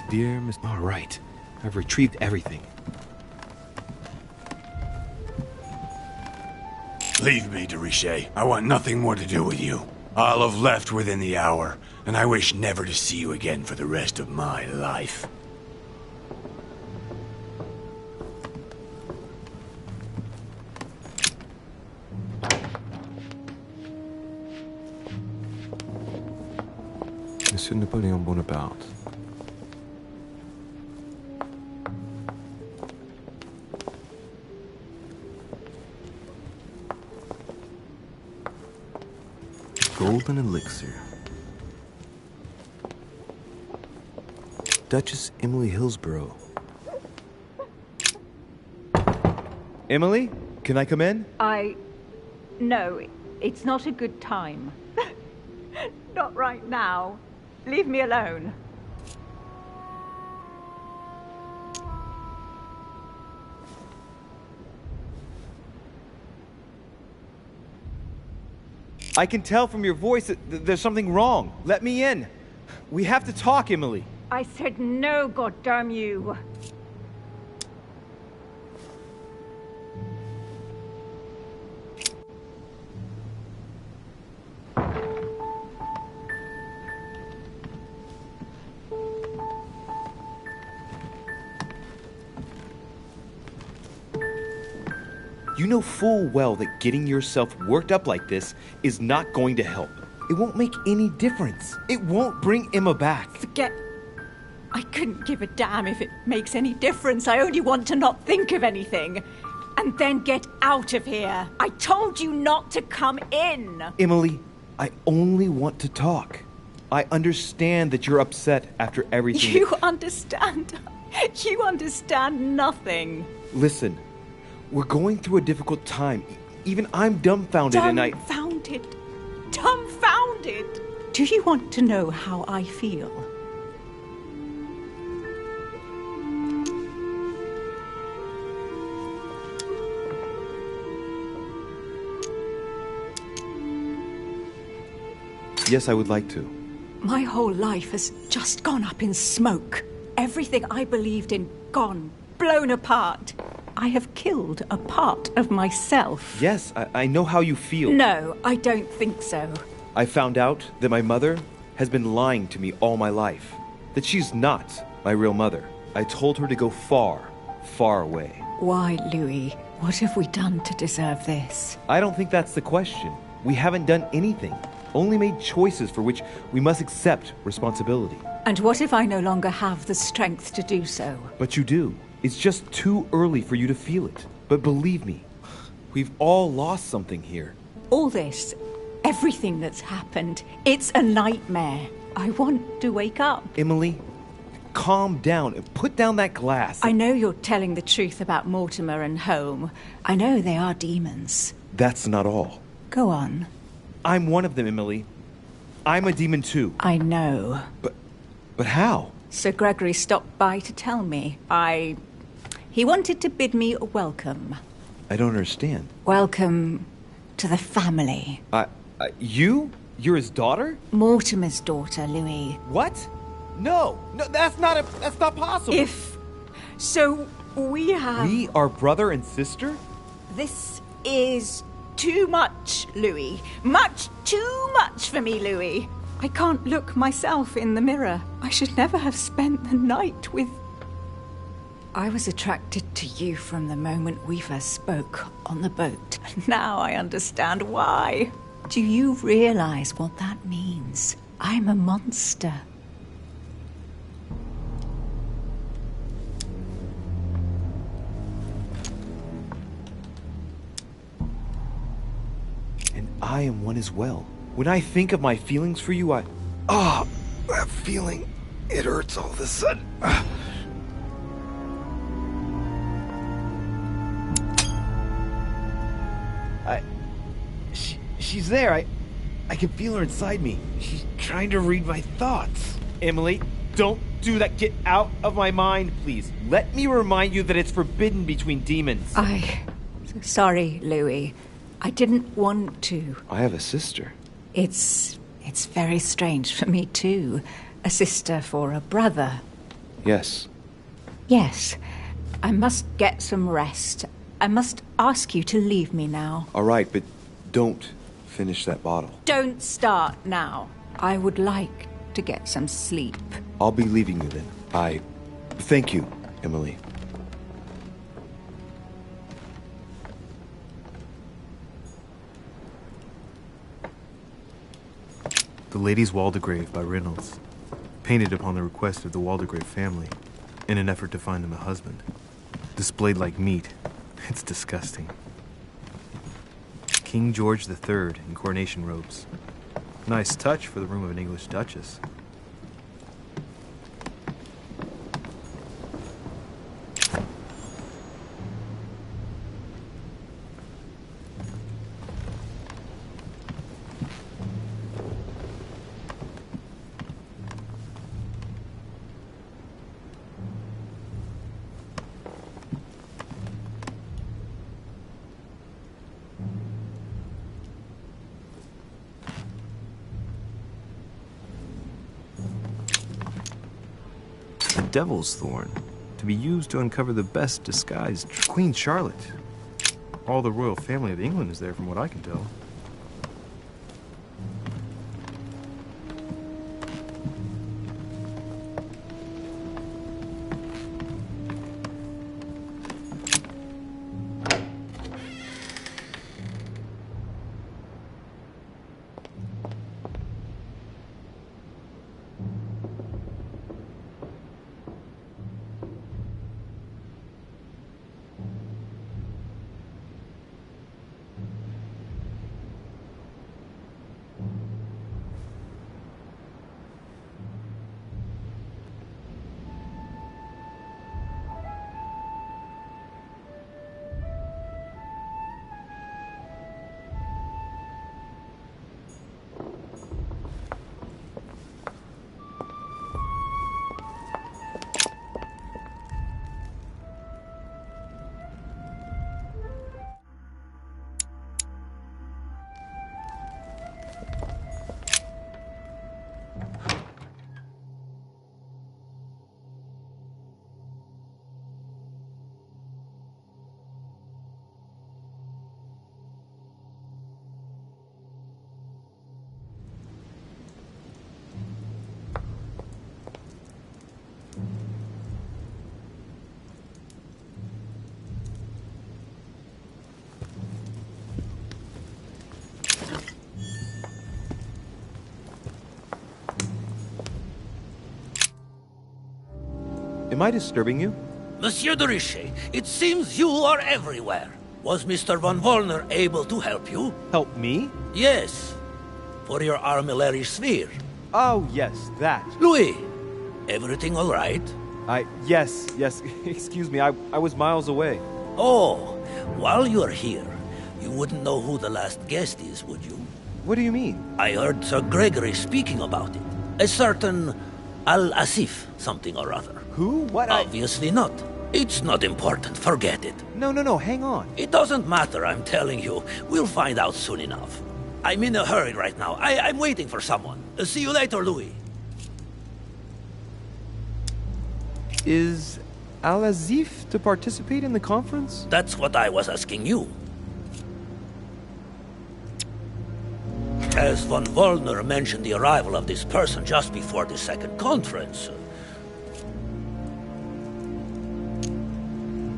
Speaker 1: Dear Miss... All right. I've retrieved everything.
Speaker 4: Leave me, de Richet. I want nothing more to do with you. I'll have left within the hour, and I wish never to see you again for the rest of my life.
Speaker 1: Monsieur Napoleon Bonaparte. Golden elixir. Duchess Emily Hillsborough. Emily, can I come in?
Speaker 9: No, it's not a good time. Not right now. Leave me alone.
Speaker 1: I can tell from your voice that there's something wrong. Let me in. We have to talk, Emily.
Speaker 9: I said no, goddamn you.
Speaker 1: You know full well that getting yourself worked up like this is not going to help. It won't make any difference. It won't bring Emma back.
Speaker 9: Forget... I couldn't give a damn if it makes any difference. I only want to not think of anything. And then get out of here. I told you not to come in.
Speaker 1: Emily, I only want to talk. I understand that you're upset after everything...
Speaker 9: You understand? You understand nothing.
Speaker 1: Listen, we're going through a difficult time. Even I'm dumbfounded and I...
Speaker 9: Dumbfounded? Dumbfounded? Do you want to know how I feel?
Speaker 1: Yes, I would like to.
Speaker 9: My whole life has just gone up in smoke. Everything I believed in, gone, blown apart. I have killed a part of myself.
Speaker 1: Yes, I know how you feel.
Speaker 9: No, I don't think so.
Speaker 1: I found out that my mother has been lying to me all my life. That she's not my real mother. I told her to go far, far away.
Speaker 9: Why, Louis? What have we done to deserve this?
Speaker 1: I don't think that's the question. We haven't done anything, only made choices for which we must accept responsibility.
Speaker 9: And what if I no longer have the strength to do so?
Speaker 1: But you do. It's just too early for you to feel it. But believe me, we've all lost something here.
Speaker 9: All this, everything that's happened, it's a nightmare. I want to wake up.
Speaker 1: Emily, calm down and put down that glass.
Speaker 9: I know you're telling the truth about Mortimer and Home. I know they are demons.
Speaker 1: That's not all.
Speaker 9: Go on.
Speaker 1: I'm one of them, Emily. I'm a demon too.
Speaker 9: I know.
Speaker 1: But how?
Speaker 9: Sir Gregory stopped by to tell me. He wanted to bid me welcome.
Speaker 1: I don't understand.
Speaker 9: Welcome to the family.
Speaker 1: You? You're his daughter?
Speaker 9: Mortimer's daughter, Louis.
Speaker 1: What? No, that's not possible.
Speaker 9: So we have...
Speaker 1: We are brother and sister?
Speaker 9: This is too much, Louis. Much too much for me, Louis. I can't look myself in the mirror. I should never have spent the night with... I was attracted to you from the moment we first spoke on the boat. Now I understand why. Do you realize what that means? I'm a monster.
Speaker 1: And I am one as well. When I think of my feelings for you, that feeling, it hurts all of a sudden. She's there. I can feel her inside me. She's trying to read my thoughts. Emily, don't do that. Get out of my mind, please. Let me remind you that it's forbidden between demons.
Speaker 9: Sorry, Louis. I didn't want to.
Speaker 1: I have a sister.
Speaker 9: It's very strange for me, too. A sister for a brother.
Speaker 1: Yes.
Speaker 9: Yes. I must get some rest. I must ask you to leave me now.
Speaker 1: All right, but don't finish that bottle.
Speaker 9: Don't start now. I would like to get some sleep.
Speaker 1: I'll be leaving you then. Thank you, Emily.
Speaker 8: The Lady's Waldegrave by Reynolds, painted upon the request of the Waldegrave family, in an effort to find him a husband. Displayed like meat. It's disgusting. King George III in coronation robes. Nice touch for the room of an English duchess. Devil's Thorn, to be used to uncover the best disguised
Speaker 1: Queen Charlotte.
Speaker 8: All the royal family of England is there, from what I can tell.
Speaker 1: Am I disturbing you?
Speaker 10: Monsieur de Richet, it seems you are everywhere. Was Mr. von Wollner able to help you?
Speaker 1: Help me?
Speaker 10: Yes. For your armillary sphere.
Speaker 1: Oh, yes, that.
Speaker 10: Louis, everything all right?
Speaker 1: Yes. Excuse me, I was miles away.
Speaker 10: Oh, while you're here, you wouldn't know who the last guest is, would you?
Speaker 1: What do you mean?
Speaker 10: I heard Sir Gregory speaking about it. A certain Al-Asif something or other.
Speaker 1: Who? What?
Speaker 10: Obviously not. It's not important, forget it.
Speaker 1: No, hang on.
Speaker 10: It doesn't matter, I'm telling you. We'll find out soon enough. I'm in a hurry right now. I'm waiting for someone. See you later, Louis.
Speaker 1: Is Al-Azif to participate in the conference?
Speaker 10: That's what I was asking you. As von Wollner mentioned the arrival of this person just before the second conference.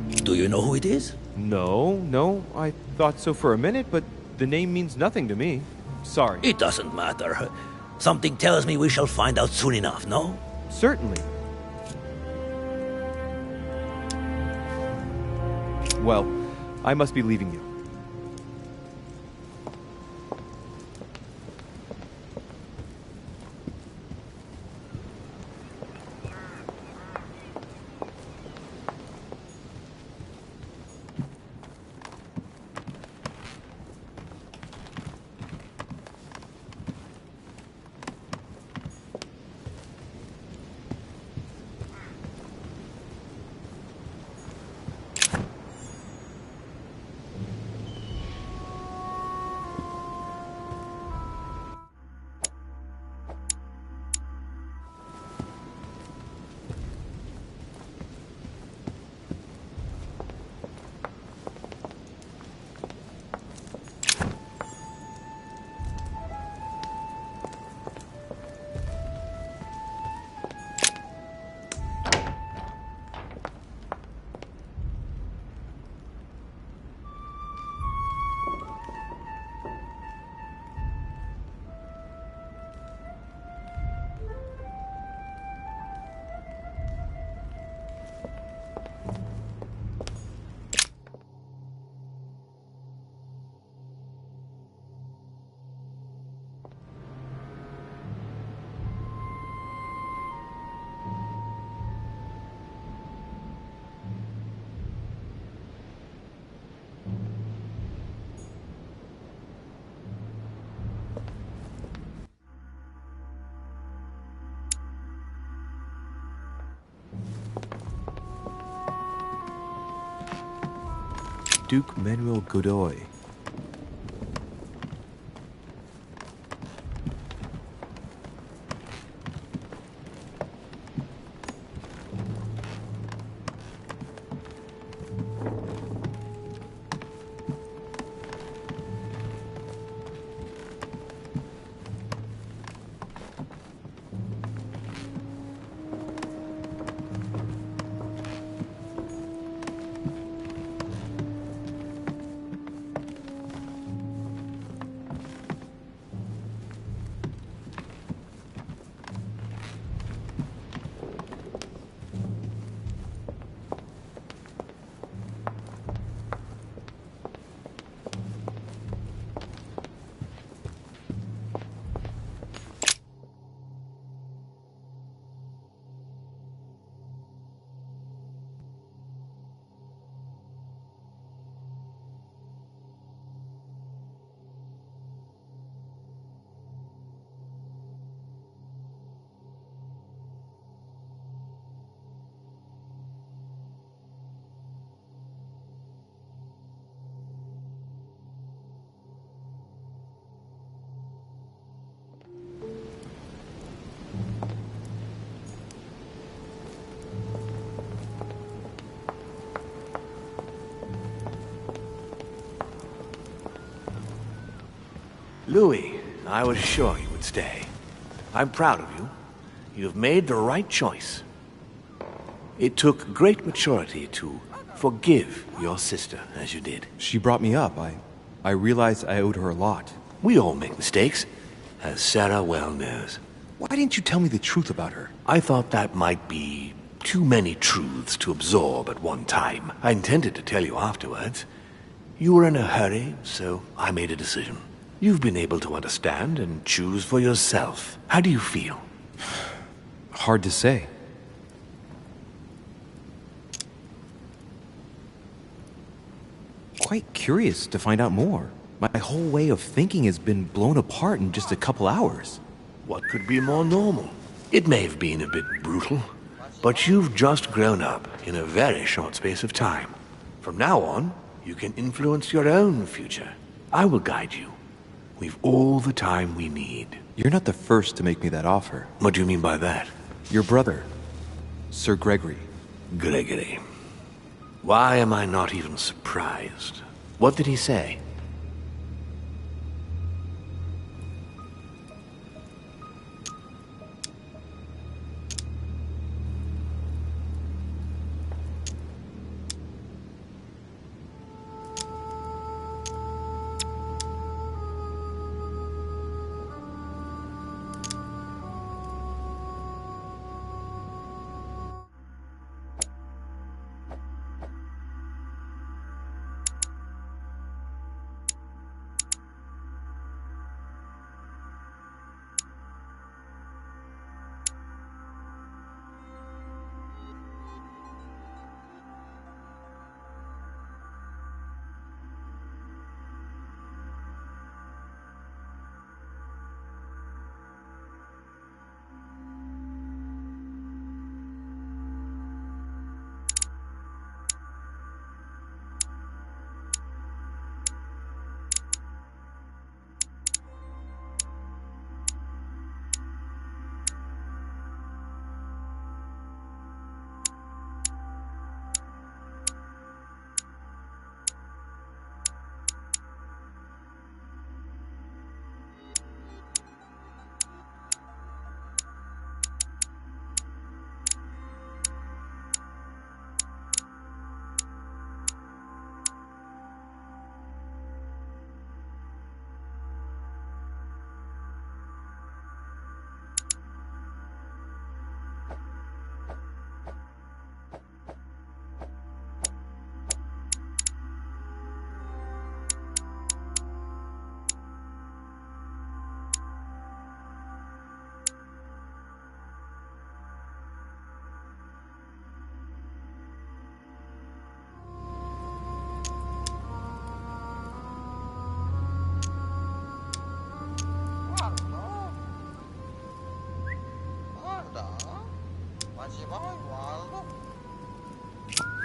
Speaker 10: Do you know who it is?
Speaker 1: No, I thought so for a minute, but the name means nothing to me. Sorry.
Speaker 10: It doesn't matter. Something tells me we shall find out soon enough, no?
Speaker 1: Certainly. Well, I must be leaving you. Duke Manuel Godoy.
Speaker 3: Louis, I was sure you would stay. I'm proud of you. You've made the right choice. It took great maturity to forgive your sister as you did.
Speaker 1: She brought me up. I realized I owed her a lot.
Speaker 3: We all make mistakes, as Sarah well knows.
Speaker 1: Why didn't you tell me the truth about her?
Speaker 3: I thought that might be too many truths to absorb at one time. I intended to tell you afterwards. You were in a hurry, so I made a decision. You've been able to understand and choose for yourself. How do you feel?
Speaker 1: Hard to say. Quite curious to find out more. My whole way of thinking has been blown apart in just a couple hours.
Speaker 3: What could be more normal? It may have been a bit brutal, but you've just grown up in a very short space of time. From now on, you can influence your own future. I will guide you. We've all the time we need.
Speaker 1: You're not the first to make me that offer.
Speaker 3: What do you mean by that?
Speaker 1: Your brother, Sir Gregory.
Speaker 3: Gregory. Why am I not even surprised? What did he say?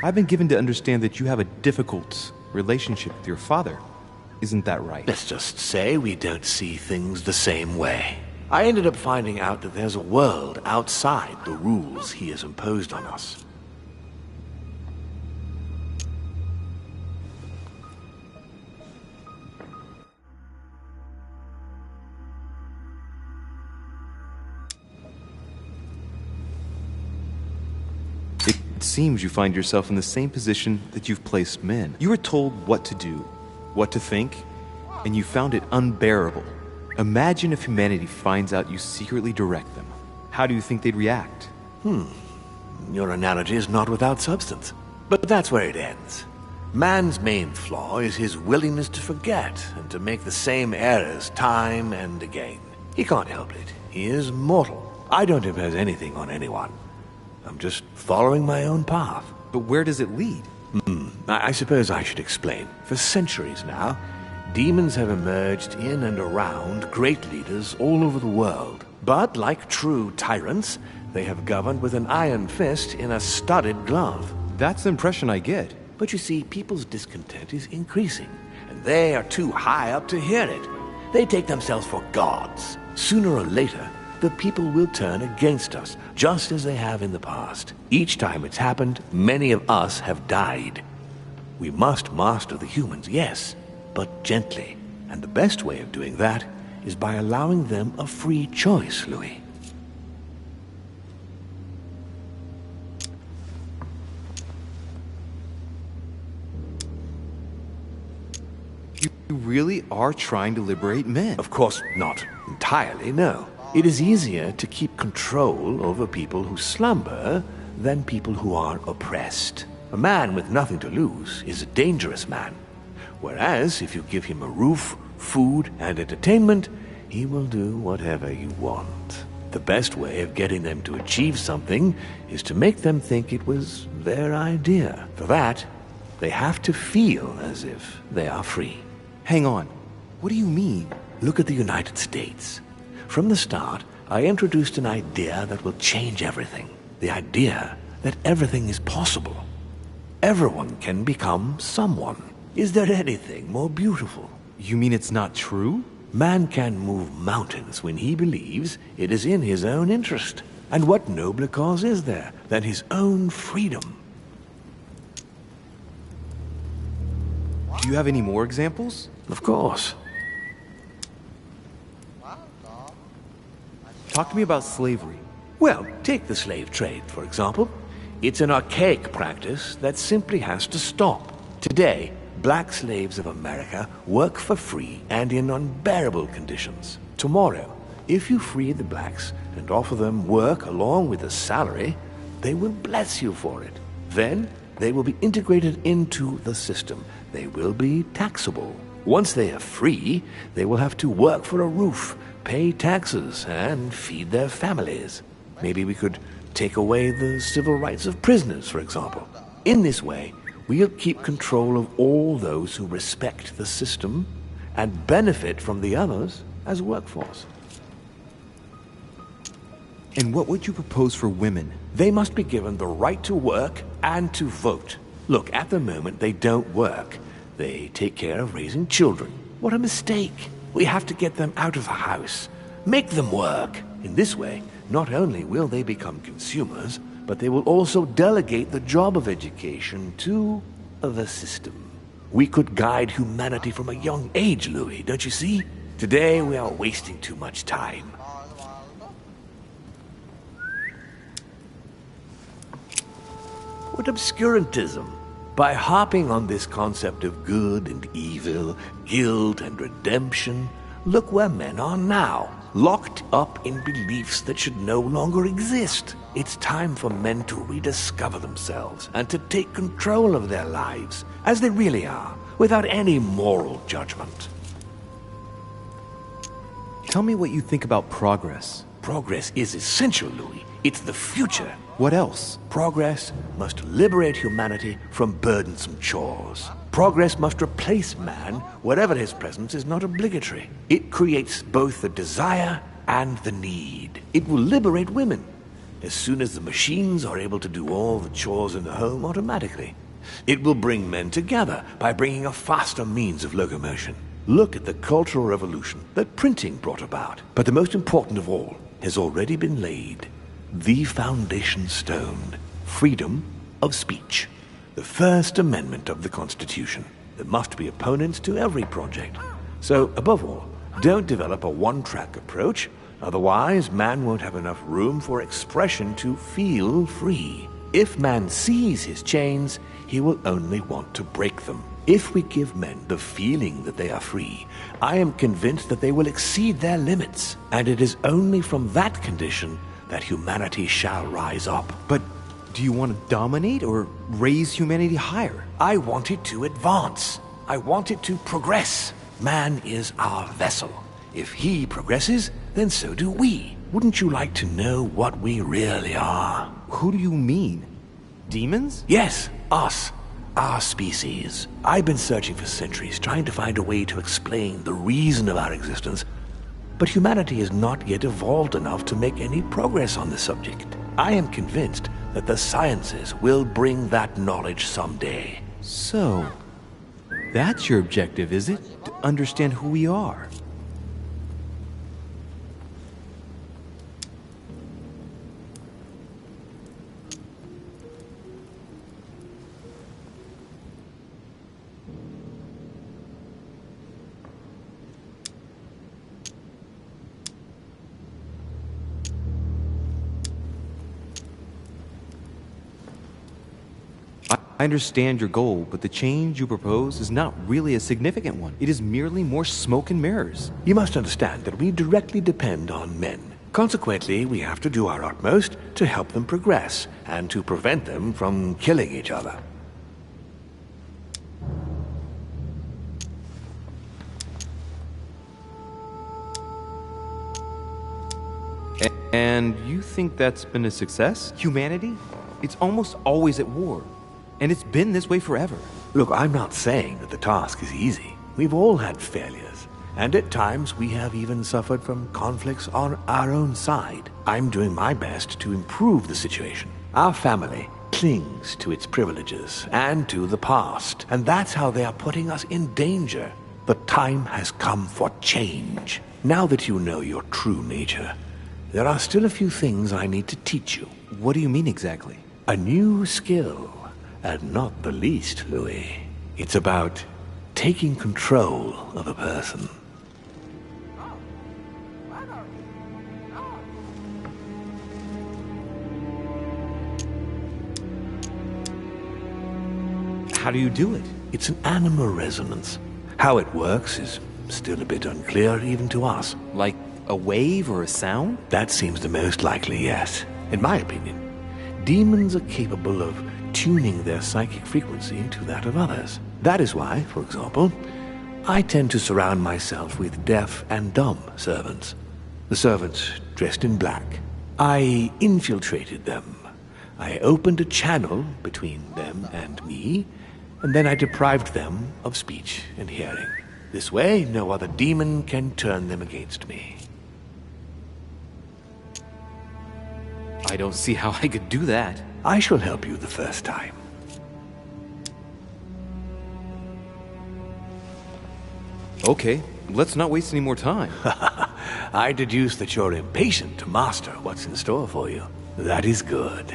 Speaker 1: I've been given to understand that you have a difficult relationship with your father. Isn't that right?
Speaker 3: Let's just say we don't see things the same way. I ended up finding out that there's a world outside the rules he has imposed on us.
Speaker 1: It seems you find yourself in the same position that you've placed men. You were told what to do, what to think, and you found it unbearable. Imagine if humanity finds out you secretly direct them. How do you think they'd react?
Speaker 3: Your analogy is not without substance. But that's where it ends. Man's main flaw is his willingness to forget and to make the same errors time and again. He can't help it. He is mortal. I don't impose anything on anyone. I'm just following my own path.
Speaker 1: But where does it lead?
Speaker 3: I suppose I should explain. For centuries now, demons have emerged in and around great leaders all over the world. But like true tyrants, they have governed with an iron fist in a studded glove.
Speaker 1: That's the impression I get.
Speaker 3: But you see, people's discontent is increasing, and they are too high up to hear it. They take themselves for gods. Sooner or later, the people will turn against us, just as they have in the past. Each time it's happened, many of us have died. We must master the humans, yes, but gently. And the best way of doing that is by allowing them a free choice, Louis.
Speaker 1: You really are trying to liberate men?
Speaker 3: Of course not entirely, no. It is easier to keep control over people who slumber than people who are oppressed. A man with nothing to lose is a dangerous man. Whereas, if you give him a roof, food, and entertainment, he will do whatever you want. The best way of getting them to achieve something is to make them think it was their idea. For that, they have to feel as if they are free.
Speaker 1: Hang on. What do you mean?
Speaker 3: Look at the United States. From the start, I introduced an idea that will change everything. The idea that everything is possible. Everyone can become someone. Is there anything more beautiful?
Speaker 1: You mean it's not true?
Speaker 3: Man can move mountains when he believes it is in his own interest. And what nobler cause is there than his own freedom?
Speaker 1: Do you have any more examples?
Speaker 3: Of course.
Speaker 1: Talk to me about slavery.
Speaker 3: Well, take the slave trade, for example. It's an archaic practice that simply has to stop. Today, black slaves of America work for free and in unbearable conditions. Tomorrow, if you free the blacks and offer them work along with a salary, they will bless you for it. Then, they will be integrated into the system. They will be taxable. Once they are free, they will have to work for a roof, pay taxes, and feed their families. Maybe we could take away the civil rights of prisoners, for example. In this way, we'll keep control of all those who respect the system and benefit from the others as workforce.
Speaker 1: And what would you propose for women?
Speaker 3: They must be given the right to work and to vote. Look, at the moment they don't work. They take care of raising children. What a mistake. We have to get them out of the house. Make them work. In this way, not only will they become consumers, but they will also delegate the job of education to the system. We could guide humanity from a young age, Louis, don't you see? Today we are wasting too much time. What obscurantism! By harping on this concept of good and evil, guilt and redemption, look where men are now, locked up in beliefs that should no longer exist. It's time for men to rediscover themselves and to take control of their lives as they really are, without any moral judgment.
Speaker 1: Tell me what you think about progress.
Speaker 3: Progress is essential, Louis. It's the future.
Speaker 1: What else?
Speaker 3: Progress must liberate humanity from burdensome chores. Progress must replace man wherever his presence is not obligatory. It creates both the desire and the need. It will liberate women as soon as the machines are able to do all the chores in the home automatically. It will bring men together by bringing a faster means of locomotion. Look at the cultural revolution that printing brought about. But the most important of all has already been laid. The foundation stone, freedom of speech. The First Amendment of the Constitution. There must be opponents to every project. So, above all, don't develop a one-track approach, otherwise man won't have enough room for expression to feel free. If man sees his chains, he will only want to break them. If we give men the feeling that they are free, I am convinced that they will exceed their limits, and it is only from that condition that humanity shall rise up.
Speaker 1: But do you want to dominate or raise humanity higher?
Speaker 3: I want it to advance. I want it to progress. Man is our vessel. If he progresses, then so do we. Wouldn't you like to know what we really are?
Speaker 1: Who do you mean? Demons?
Speaker 3: Yes, us. Our species. I've been searching for centuries, trying to find a way to explain the reason of our existence, but humanity has not yet evolved enough to make any progress on the subject. I am convinced that the sciences will bring that knowledge someday.
Speaker 1: So, that's your objective, is it? To understand who we are? I understand your goal, but the change you propose is not really a significant one. It is merely more smoke and mirrors.
Speaker 3: You must understand that we directly depend on men. Consequently, we have to do our utmost to help them progress and to prevent them from killing each other.
Speaker 8: And you think that's been a success?
Speaker 1: Humanity? It's almost always at war. And it's been this way forever.
Speaker 3: Look, I'm not saying that the task is easy. We've all had failures. And at times, we have even suffered from conflicts on our own side. I'm doing my best to improve the situation. Our family clings to its privileges and to the past. And that's how they are putting us in danger. The time has come for change. Now that you know your true nature, there are still a few things I need to teach you.
Speaker 1: What do you mean exactly?
Speaker 3: A new skill, and not the least, Louis. It's about taking control of a person.
Speaker 1: How do you do it?
Speaker 3: It's an animal resonance. How it works is still a bit unclear even to us.
Speaker 1: Like a wave or a sound?
Speaker 3: That seems the most likely, yes. In my opinion, demons are capable of tuning their psychic frequency to that of others. That is why, for example, I tend to surround myself with deaf and dumb servants. The servants dressed in black. I infiltrated them. I opened a channel between them and me, and then I deprived them of speech and hearing. This way, no other demon can turn them against me.
Speaker 1: I don't see how I could do that.
Speaker 3: I shall help you the first time.
Speaker 1: Okay, let's not waste any more time.
Speaker 3: I deduce that you're impatient to master what's in store for you. That is good.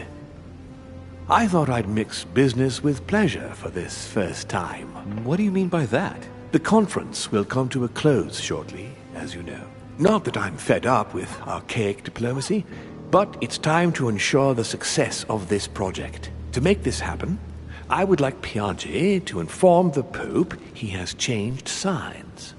Speaker 3: I thought I'd mix business with pleasure for this first time.
Speaker 1: What do you mean by that?
Speaker 3: The conference will come to a close shortly, as you know. Not that I'm fed up with archaic diplomacy, but it's time to ensure the success of this project. To make this happen, I would like Piaggi to inform the Pope he has changed sides.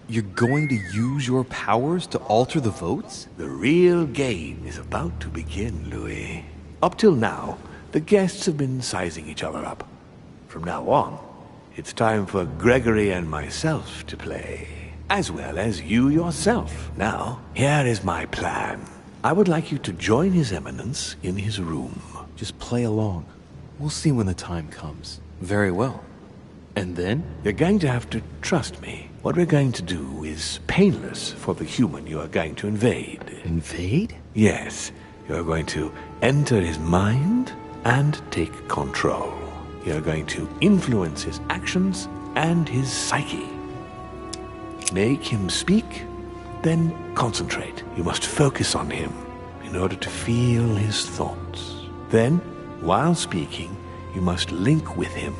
Speaker 1: You're going to use your powers to alter the votes?
Speaker 3: The real game is about to begin, Louis. Up till now, the guests have been sizing each other up. From now on, it's time for Gregory and myself to play, as well as you yourself. Now, here is my plan. I would like you to join His Eminence in his room.
Speaker 1: Just play along. We'll see when the time comes. Very well. And then?
Speaker 3: You're going to have to trust me. What we're going to do is painless for the human you are going to invade.
Speaker 1: Invade?
Speaker 3: Yes. You're going to enter his mind and take control. You're going to influence his actions and his psyche. Make him speak, then concentrate. You must focus on him in order to feel his thoughts. Then, while speaking, you must link with him.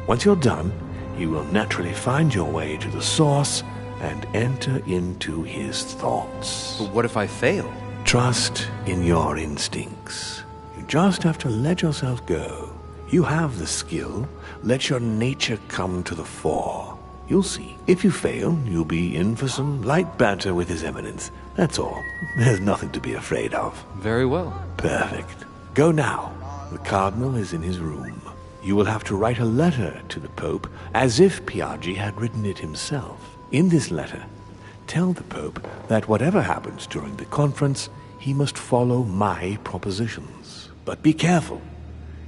Speaker 3: Once you're done, you will naturally find your way to the source and enter into his thoughts.
Speaker 1: But what if I fail?
Speaker 3: Trust in your instincts. You just have to let yourself go. You have the skill. Let your nature come to the fore. You'll see. If you fail, you'll be in for some light banter with His Eminence. That's all. There's nothing to be afraid of.
Speaker 1: Very well.
Speaker 3: Perfect. Go now. The Cardinal is in his room. You will have to write a letter to the Pope as if Piaggi had written it himself. In this letter, tell the Pope that whatever happens during the conference, he must follow my propositions. But be careful.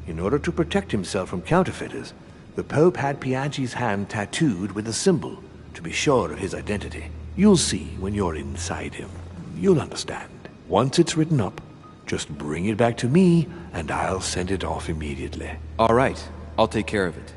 Speaker 3: In order to protect himself from counterfeiters, the Pope had Piaggi's hand tattooed with a symbol to be sure of his identity. You'll see when you're inside him. You'll understand. Once it's written up, just bring it back to me, and I'll send it off immediately.
Speaker 1: All right. I'll take care of it.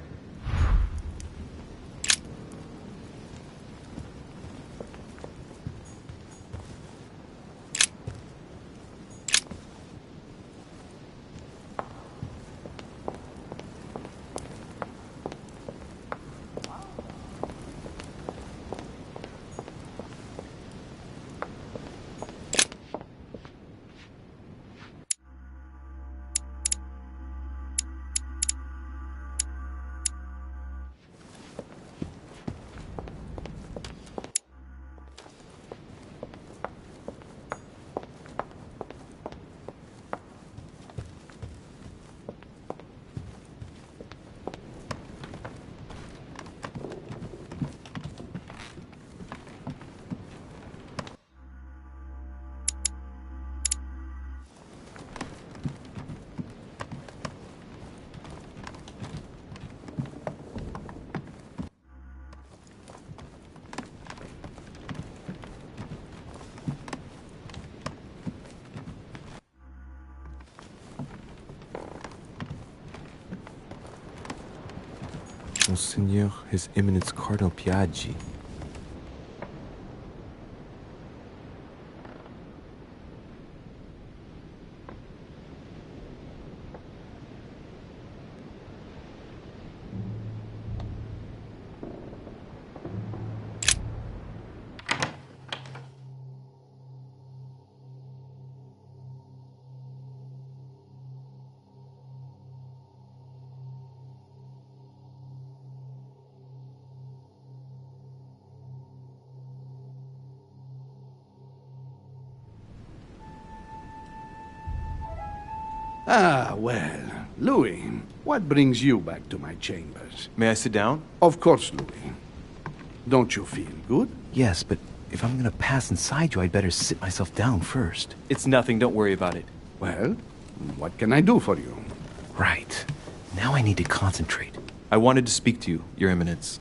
Speaker 8: Monseigneur, His Eminence Cardinal Piaggi.
Speaker 7: Ah, well, Louis, what brings you back to my chambers?
Speaker 1: May I sit down?
Speaker 7: Of course, Louis. Don't you feel good?
Speaker 11: Yes, but if I'm gonna pass inside you, I'd better sit myself down first.
Speaker 1: It's nothing, don't worry about it.
Speaker 7: Well, what can I do for you?
Speaker 11: Right. Now I need to concentrate.
Speaker 1: I wanted to speak to you, Your Eminence.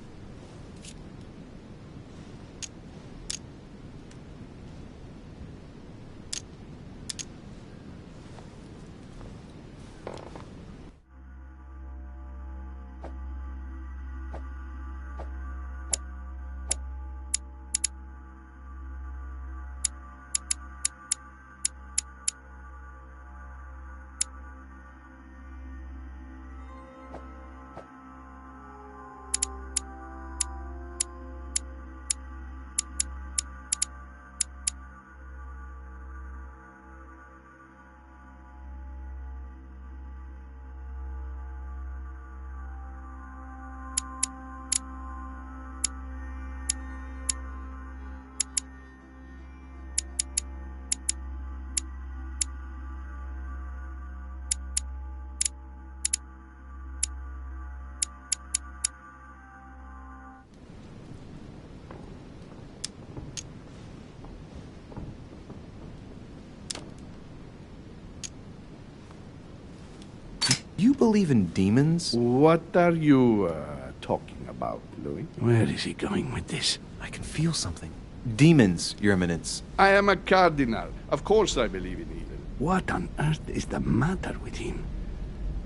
Speaker 1: You believe in demons?
Speaker 7: What are you talking about, Louis? Where is he going with this?
Speaker 11: I can feel something.
Speaker 1: Demons, Your Eminence.
Speaker 7: I am a cardinal. Of course I believe in evil. What on earth is the matter with him?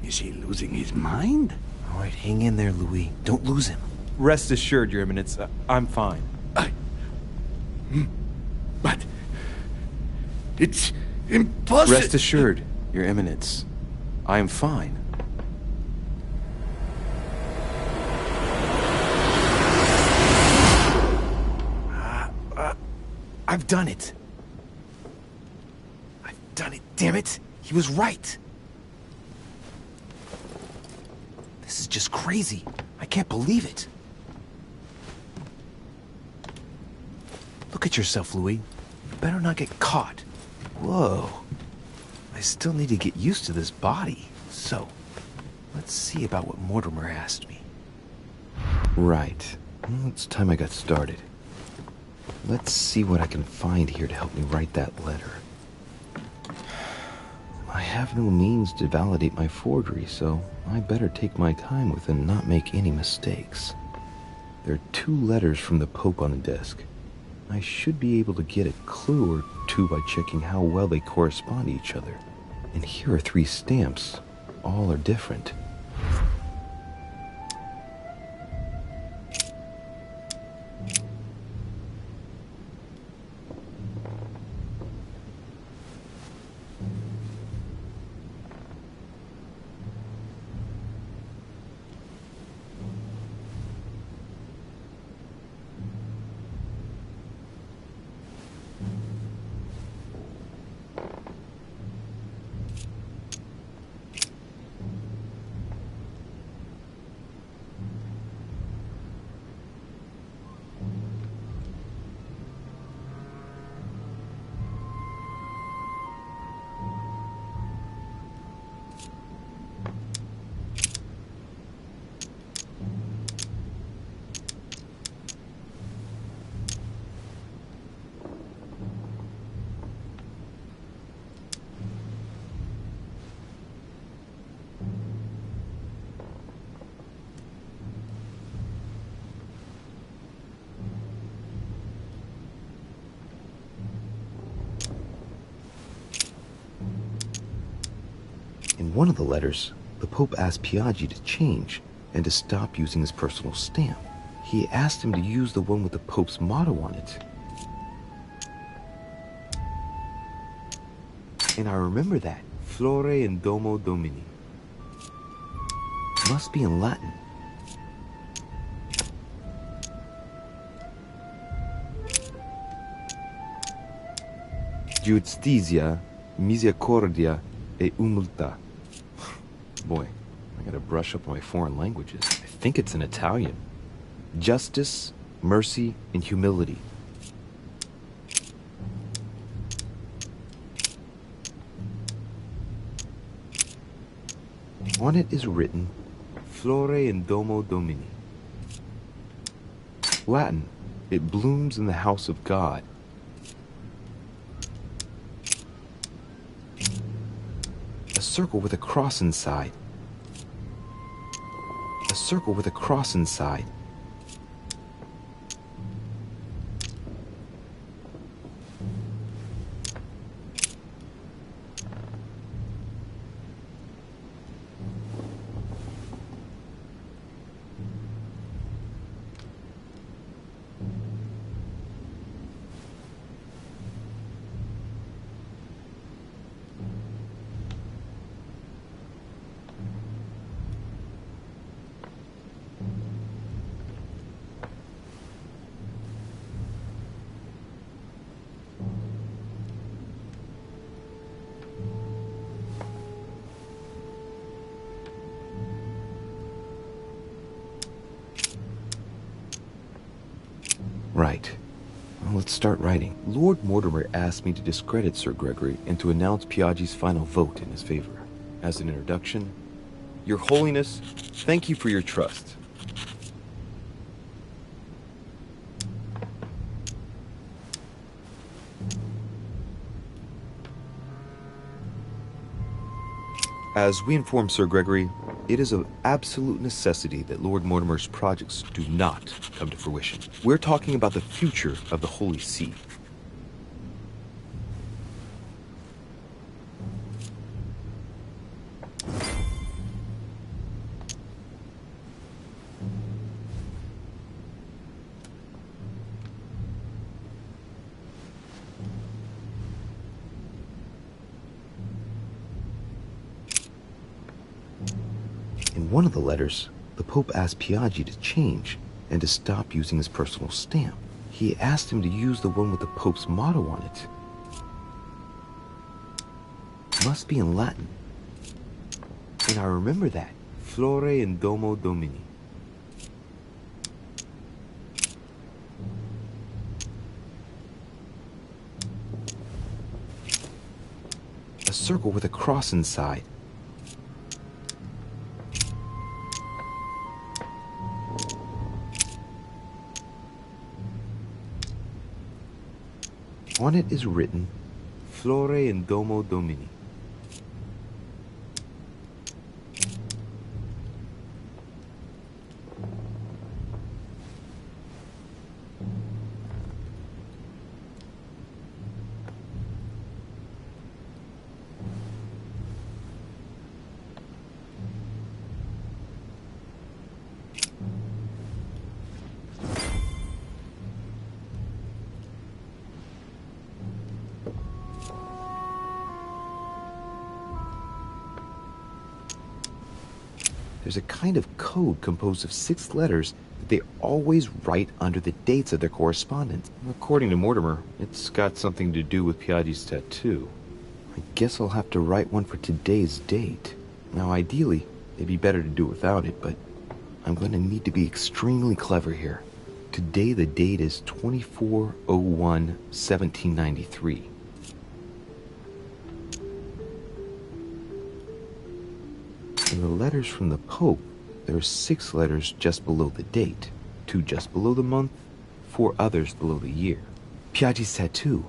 Speaker 7: Is he losing his mind?
Speaker 11: All right, hang in there, Louis. Don't lose him.
Speaker 1: Rest assured, Your Eminence, I'm fine.
Speaker 7: But it's impossible.
Speaker 1: Rest assured, Your Eminence, I am fine.
Speaker 11: I've done it. I've done it, damn it. He was right. This is just crazy. I can't believe it. Look at yourself, Louis. You better not get caught. Whoa. I still need to get used to this body. So, let's see about what Mortimer asked me.
Speaker 12: Right. Well, it's time I got started. Let's see what I can find here to help me write that letter. I have no means to validate my forgery, so I better take my time with it and not make any mistakes. There are 2 letters from the Pope on the desk. I should be able to get a clue or 2 by checking how well they correspond to each other. And here are 3 stamps. All are different. In one of the letters, the Pope asked Piaggi to change, and to stop using his personal stamp. He asked him to use the one with the Pope's motto on it. And I remember that. Flore in Domo Domini. Must be in Latin. Justitia, misericordia e humiltà. Boy, I gotta brush up on my foreign languages. I think it's in Italian. Justice, mercy, and humility. On it is written, Flore in Domo Domini. Latin, it blooms in the house of God. A circle with a cross inside. A circle with a cross inside. Right. Well, let's start writing. Lord Mortimer asked me to discredit Sir Gregory and to announce Piaggi's final vote in his favor. As an introduction, Your Holiness, thank you for your trust. As we inform Sir Gregory, it is of absolute necessity that Lord Mortimer's projects do not come to fruition. We're talking about the future of the Holy See. In one of the letters, the Pope asked Piaggi to change and to stop using his personal stamp. He asked him to use the one with the Pope's motto on it. Must be in Latin. And I remember that. Flore in Domo Domini. A circle with a cross inside. On it is written, Flore in Domo Domini. There's a kind of code composed of 6 letters that they always write under the dates of their correspondence. According to Mortimer, it's got something to do with Piaggi's tattoo. I guess I'll have to write one for today's date. Now, ideally, it'd be better to do without it, but I'm going to need to be extremely clever here. Today, the date is 24/01/1793. In the letters from the Pope, there are 6 letters just below the date, 2 just below the month, 4 others below the year. Piaggi's tattoo.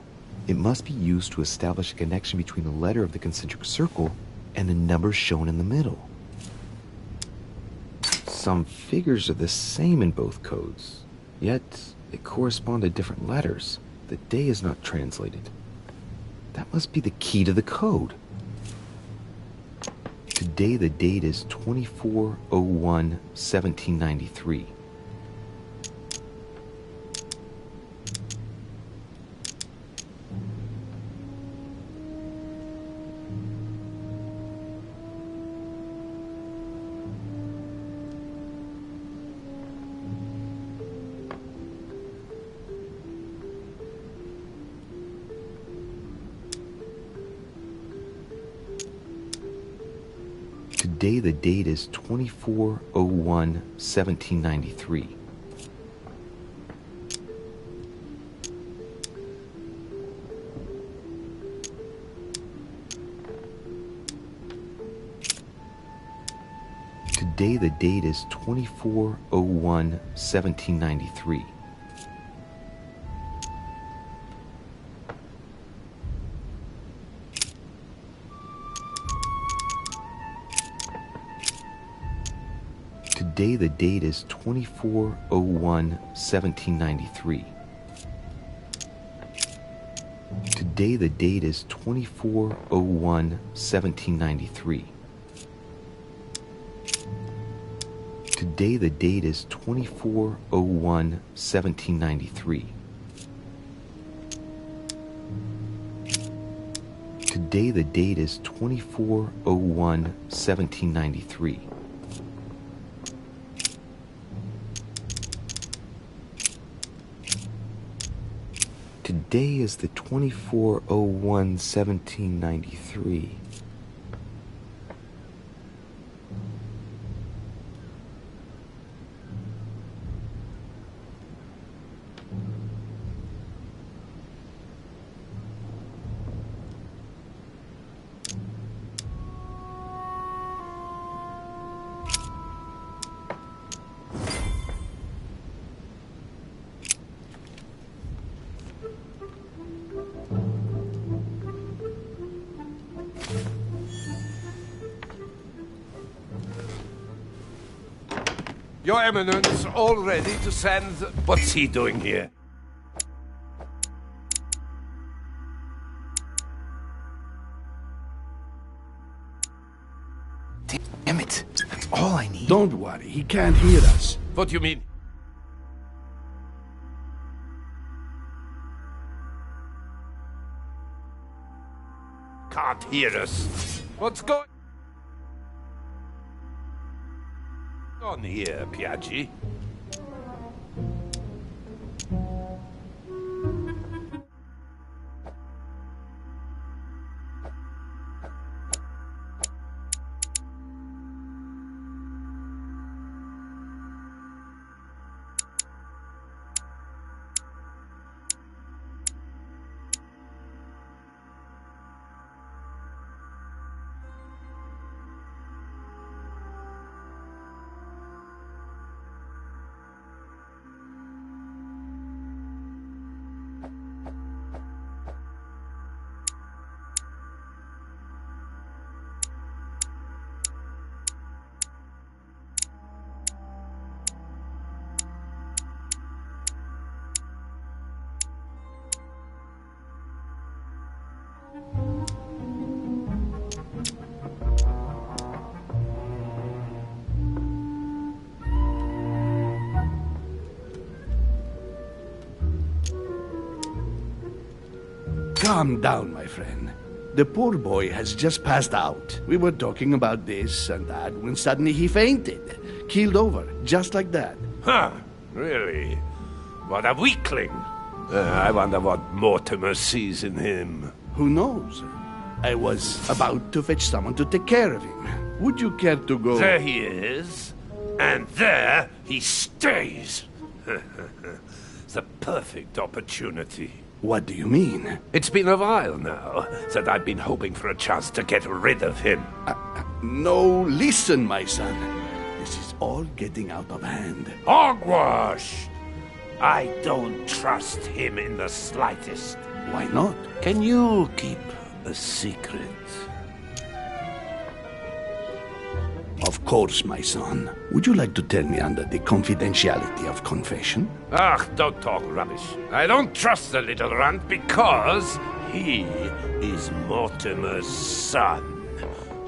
Speaker 12: It must be used to establish a connection between the letter of the concentric circle and the numbers shown in the middle. Some figures are the same in both codes, yet they correspond to different letters. The day is not translated. That must be the key to the code. Today the date is 24/01/1793. Today the date is 24/01/1793. Today the date is 24/01/1793. Today the date is 24/01/1793. Today the date is 24/01/1793. Today the date is 24/01/1793. Today the date is 24/01/1793. Today is the 24/01/1793.
Speaker 13: Your Eminence, all ready to send... What's he doing here?
Speaker 11: Damn it. That's all I need.
Speaker 7: Don't worry, he can't hear us.
Speaker 13: What do you mean? Can't hear us. What's going on here, Piaggi?
Speaker 7: Calm down, my friend. The poor boy has just passed out. We were talking about this and that when suddenly he fainted. Keeled over, just like that.
Speaker 13: Huh, really? What a weakling. I wonder what Mortimer sees in him.
Speaker 7: Who knows? I was about to fetch someone to take care of him. Would you care to go?
Speaker 13: There he is. And there he stays. The perfect opportunity.
Speaker 7: What do you mean?
Speaker 13: It's been a while now that I've been hoping for a chance to get rid of him.
Speaker 7: No, listen, my son. This is all getting out of hand.
Speaker 13: Hogwash! I don't trust him in the slightest.
Speaker 7: Why not?
Speaker 13: Can you keep a secret?
Speaker 7: Of course, my son. Would you like to tell me under the confidentiality of confession?
Speaker 13: Ah, don't talk rubbish. I don't trust the little runt because he is Mortimer's son.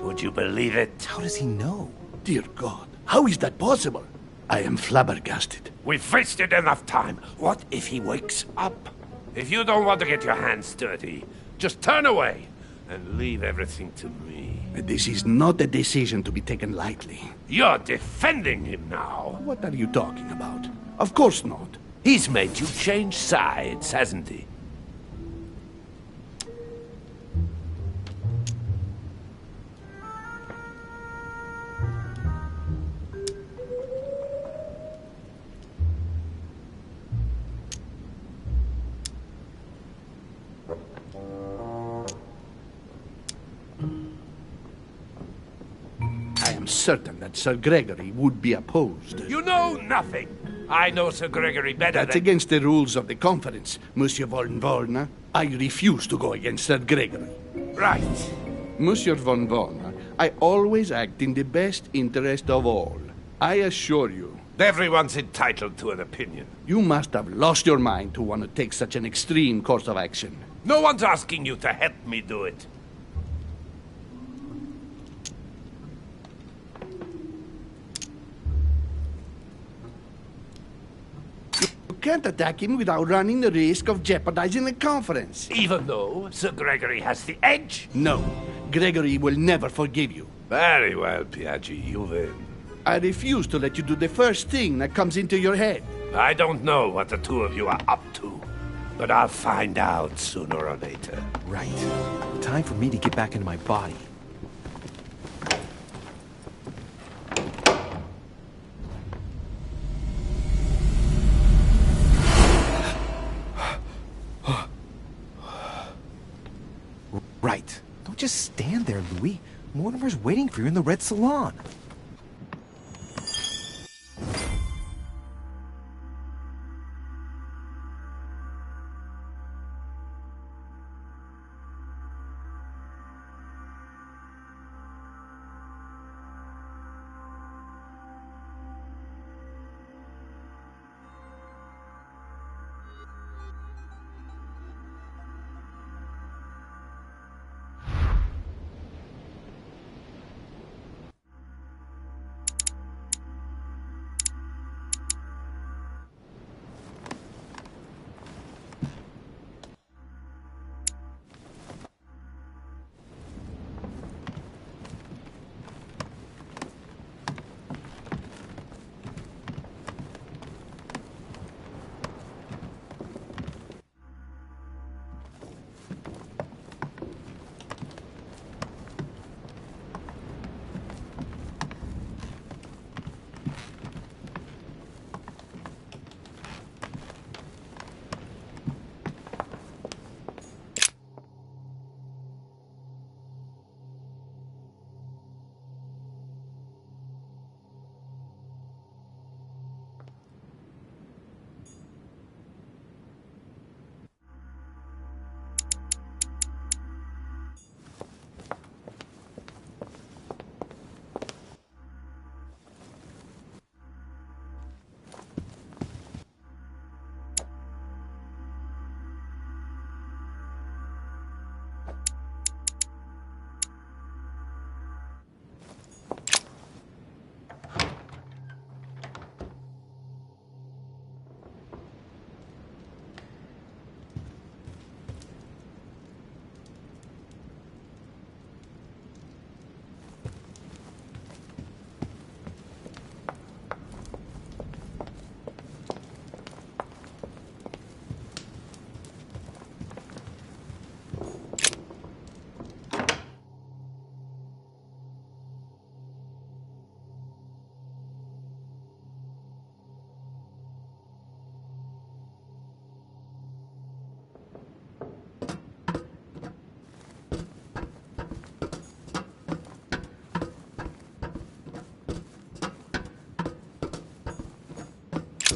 Speaker 13: Would you believe it?
Speaker 11: How does he know?
Speaker 7: Dear God, how is that possible? I am flabbergasted.
Speaker 13: We've wasted enough time. What if he wakes up? If you don't want to get your hands dirty, just turn away and leave everything to me.
Speaker 7: This is not a decision to be taken lightly.
Speaker 13: You're defending him now.
Speaker 7: What are you talking about? Of course not.
Speaker 13: He's made you change sides, hasn't he?
Speaker 7: I am certain that Sir Gregory would be opposed.
Speaker 13: You know nothing. I know Sir Gregory better
Speaker 7: That's
Speaker 13: than...
Speaker 7: against the rules of the conference, Monsieur von Wollner. I refuse to go against Sir Gregory.
Speaker 13: Right.
Speaker 7: Monsieur von Wollner, I always act in the best interest of all. I assure you.
Speaker 13: Everyone's entitled to an opinion.
Speaker 7: You must have lost your mind to want to take such an extreme course of action.
Speaker 13: No one's asking you to help me do it.
Speaker 7: You can't attack him without running the risk of jeopardizing the conference.
Speaker 13: Even though Sir Gregory has the edge?
Speaker 7: No, Gregory will never forgive you.
Speaker 13: Very well, Piaggi, you win.
Speaker 7: I refuse to let you do the first thing that comes into your head.
Speaker 13: I don't know what the two of you are up to, but I'll find out sooner or later.
Speaker 11: Right. Time for me to get back into my body. Right. Don't just stand there, Louis. Mortimer's waiting for you in the red salon.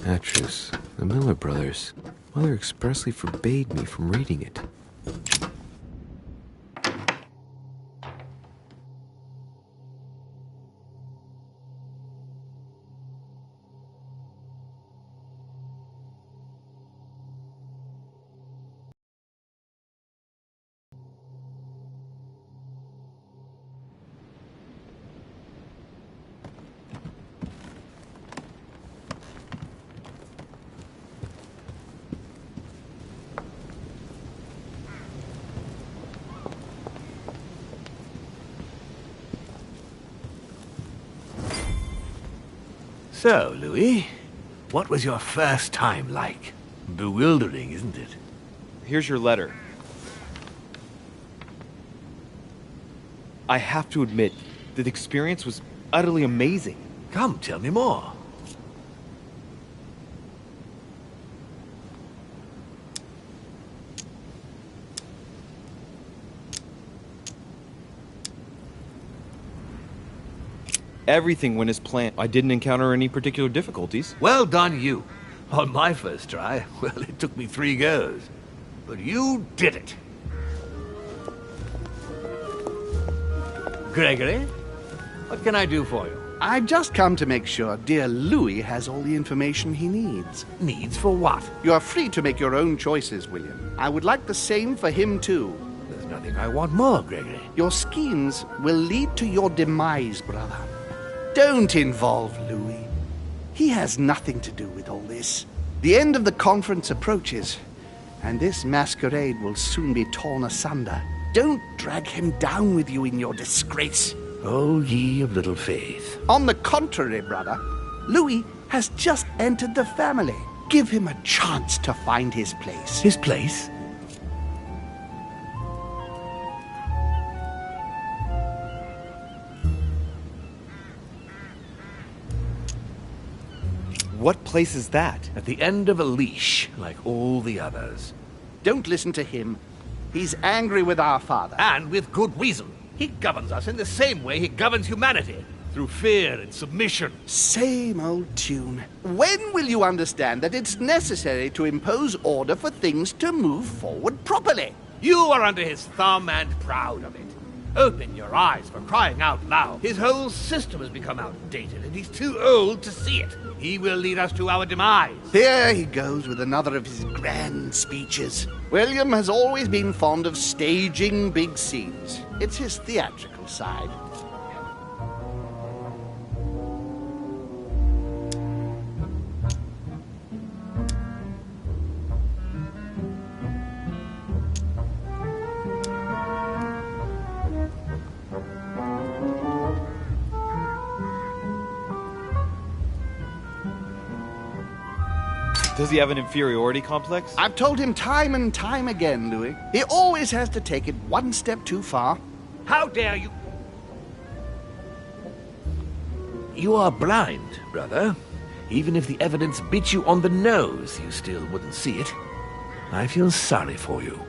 Speaker 12: Actress, the Miller Brothers. Mother expressly forbade me from reading it.
Speaker 3: So, Louis, what was your first time like? Bewildering, isn't it?
Speaker 1: Here's your letter. I have to admit that the experience was utterly amazing.
Speaker 3: Come, tell me more.
Speaker 1: Everything went as planned. I didn't encounter any particular difficulties.
Speaker 3: Well done, you. On my first try, well, it took me 3 goes. But you did it. Gregory, what can I do for you?
Speaker 7: I've just come to make sure dear Louis has all the information he needs.
Speaker 3: Needs for what?
Speaker 7: You are free to make your own choices, William. I would like the same for him, too.
Speaker 3: There's nothing I want more, Gregory.
Speaker 7: Your schemes will lead to your demise, brother. Don't involve Louis. He has nothing to do with all this. The end of the conference approaches, and this masquerade will soon be torn asunder. Don't drag him down with you in your disgrace.
Speaker 3: Oh, ye of little faith.
Speaker 7: On the contrary, brother, Louis has just entered the family. Give him a chance to find his place.
Speaker 3: His place?
Speaker 1: What place is that?
Speaker 3: At the end of a leash, like all the others.
Speaker 7: Don't listen to him. He's angry with our father.
Speaker 3: And with good reason. He governs us in the same way he governs humanity. Through fear and submission.
Speaker 7: Same old tune. When will you understand that it's necessary to impose order for things to move forward properly?
Speaker 3: You are under his thumb and proud of it. Open your eyes, for crying out loud. His whole system has become outdated, and he's too old to see it. He will lead us to our demise.
Speaker 7: There he goes with another of his grand speeches. William has always been fond of staging big scenes. It's his theatrical side.
Speaker 1: Does he have an inferiority complex?
Speaker 7: I've told him time and time again, Louis. He always has to take it one step too far.
Speaker 3: How dare you? You are blind, brother. Even if the evidence bit you on the nose, you still wouldn't see it. I feel sorry for you.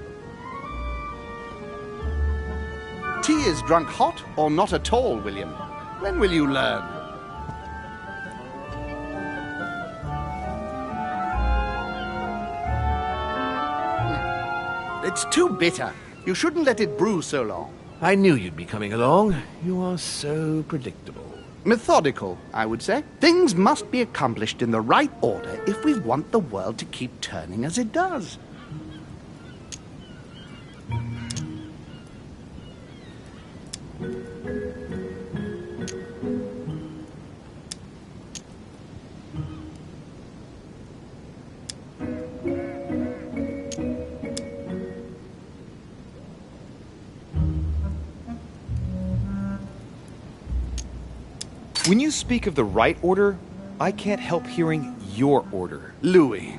Speaker 7: Tea is drunk hot or not at all, William. When will you learn? It's too bitter. You shouldn't let it brew so long.
Speaker 3: I knew you'd be coming along. You are so predictable.
Speaker 7: Methodical, I would say. Things must be accomplished in the right order if we want the world to keep turning as it does.
Speaker 1: When you speak of the right order, I can't help hearing your order.
Speaker 7: Louis,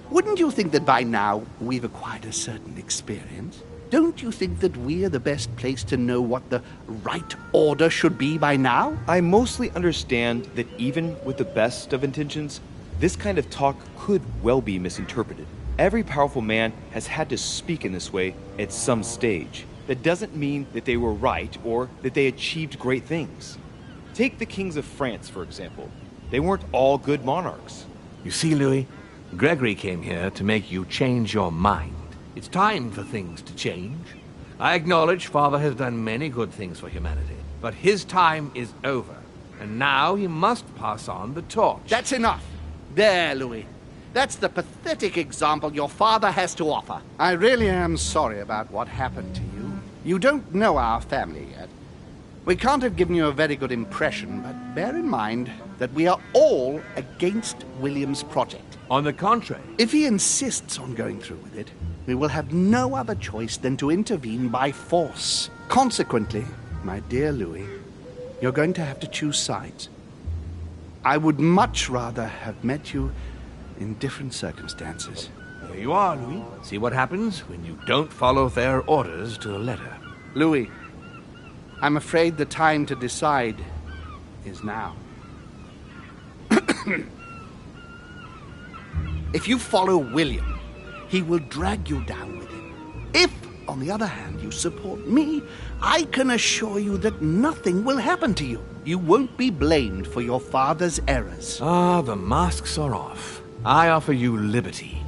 Speaker 7: wouldn't you think that by now we've acquired a certain experience? Don't you think that we are the best place to know what the right order should be by now?
Speaker 1: I mostly understand that even with the best of intentions, this kind of talk could well be misinterpreted. Every powerful man has had to speak in this way at some stage. That doesn't mean that they were right or that they achieved great things. Take the kings of France, for example. They weren't all good monarchs.
Speaker 3: You see, Louis, Gregory came here to make you change your mind. It's time for things to change. I acknowledge Father has done many good things for humanity, but his time is over, and now he must pass on the torch.
Speaker 7: That's enough. There, Louis. That's the pathetic example your father has to offer. I really am sorry about what happened to you. You don't know our family yet. We can't have given you a very good impression, but bear in mind that we are all against William's project.
Speaker 3: On the contrary.
Speaker 7: If he insists on going through with it, we will have no other choice than to intervene by force. Consequently, my dear Louis, you're going to have to choose sides. I would much rather have met you in different circumstances.
Speaker 3: There you are, Louis. See what happens when you don't follow their orders to the letter.
Speaker 7: Louis, I'm afraid the time to decide is now. If you follow William, he will drag you down with him. If, on the other hand, you support me, I can assure you that nothing will happen to you. You won't be blamed for your father's errors.
Speaker 3: Ah, the masks are off. I offer you liberty.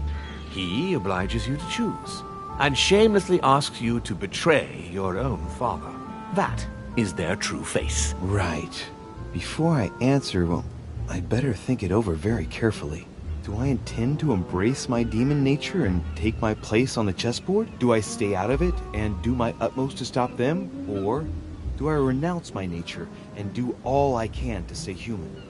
Speaker 3: He obliges you to choose, and shamelessly asks you to betray your own father. That is their true face.
Speaker 11: Right. Before I answer, well, I'd better think it over very carefully. Do I intend to embrace my demon nature and take my place on the chessboard? Do I stay out of it and do my utmost to stop them? Or do I renounce my nature and do all I can to stay human?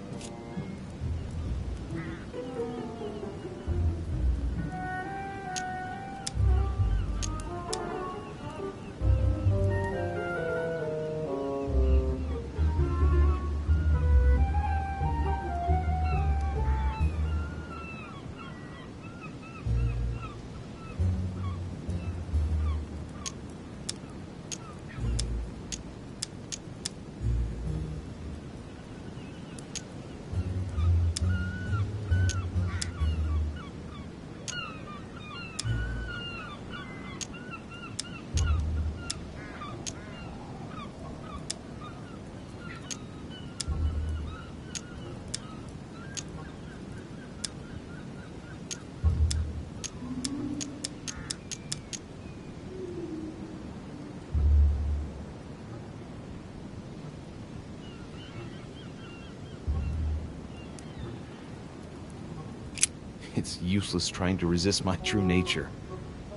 Speaker 11: It's useless trying to resist my true nature.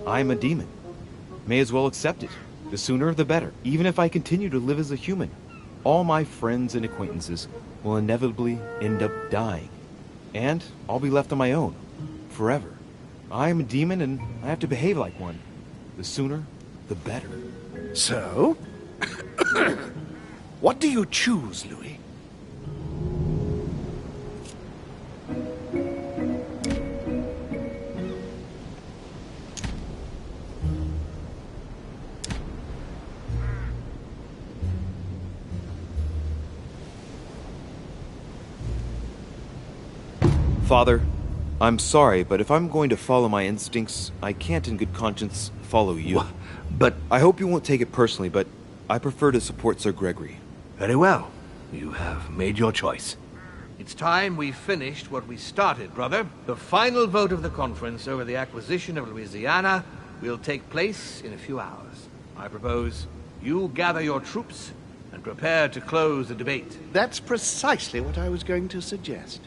Speaker 11: I'm a demon. May as well accept it. The sooner the better. Even if I continue to live as a human, all my friends and acquaintances will inevitably end up dying. And I'll be left on my own. Forever. I am a demon and I have to behave like one. The sooner, the better.
Speaker 7: So? What do you choose, Louis?
Speaker 11: Father, I'm sorry, but if I'm going to follow my instincts, I can't in good conscience follow you.
Speaker 3: But
Speaker 11: I hope you won't take it personally, but I prefer to support Sir Gregory.
Speaker 3: very well. You have made your choice. It's time we finished what we started, brother. The final vote of the conference over the acquisition of Louisiana will take place in a few hours. I propose you gather your troops and prepare to close the debate.
Speaker 7: That's precisely what I was going to suggest.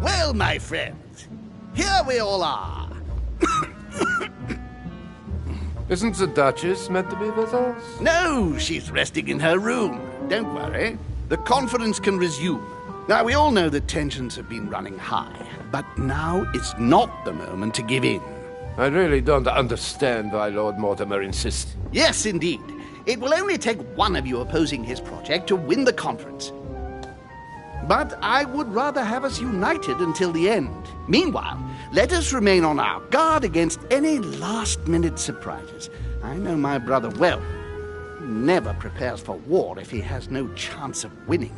Speaker 7: Well, my friends, here we all are.
Speaker 13: Isn't the Duchess meant to be with us?
Speaker 7: No, she's resting in her room. Don't worry. The conference can resume. Now, we all know that tensions have been running high, but now is not the moment to give in.
Speaker 13: I really don't understand why Lord Mortimer insists.
Speaker 7: Yes, indeed. It will only take one of you opposing his project to win the conference. But I would rather have us united until the end. Meanwhile, let us remain on our guard against any last-minute surprises. I know my brother well. He never prepares for war if he has no chance of winning.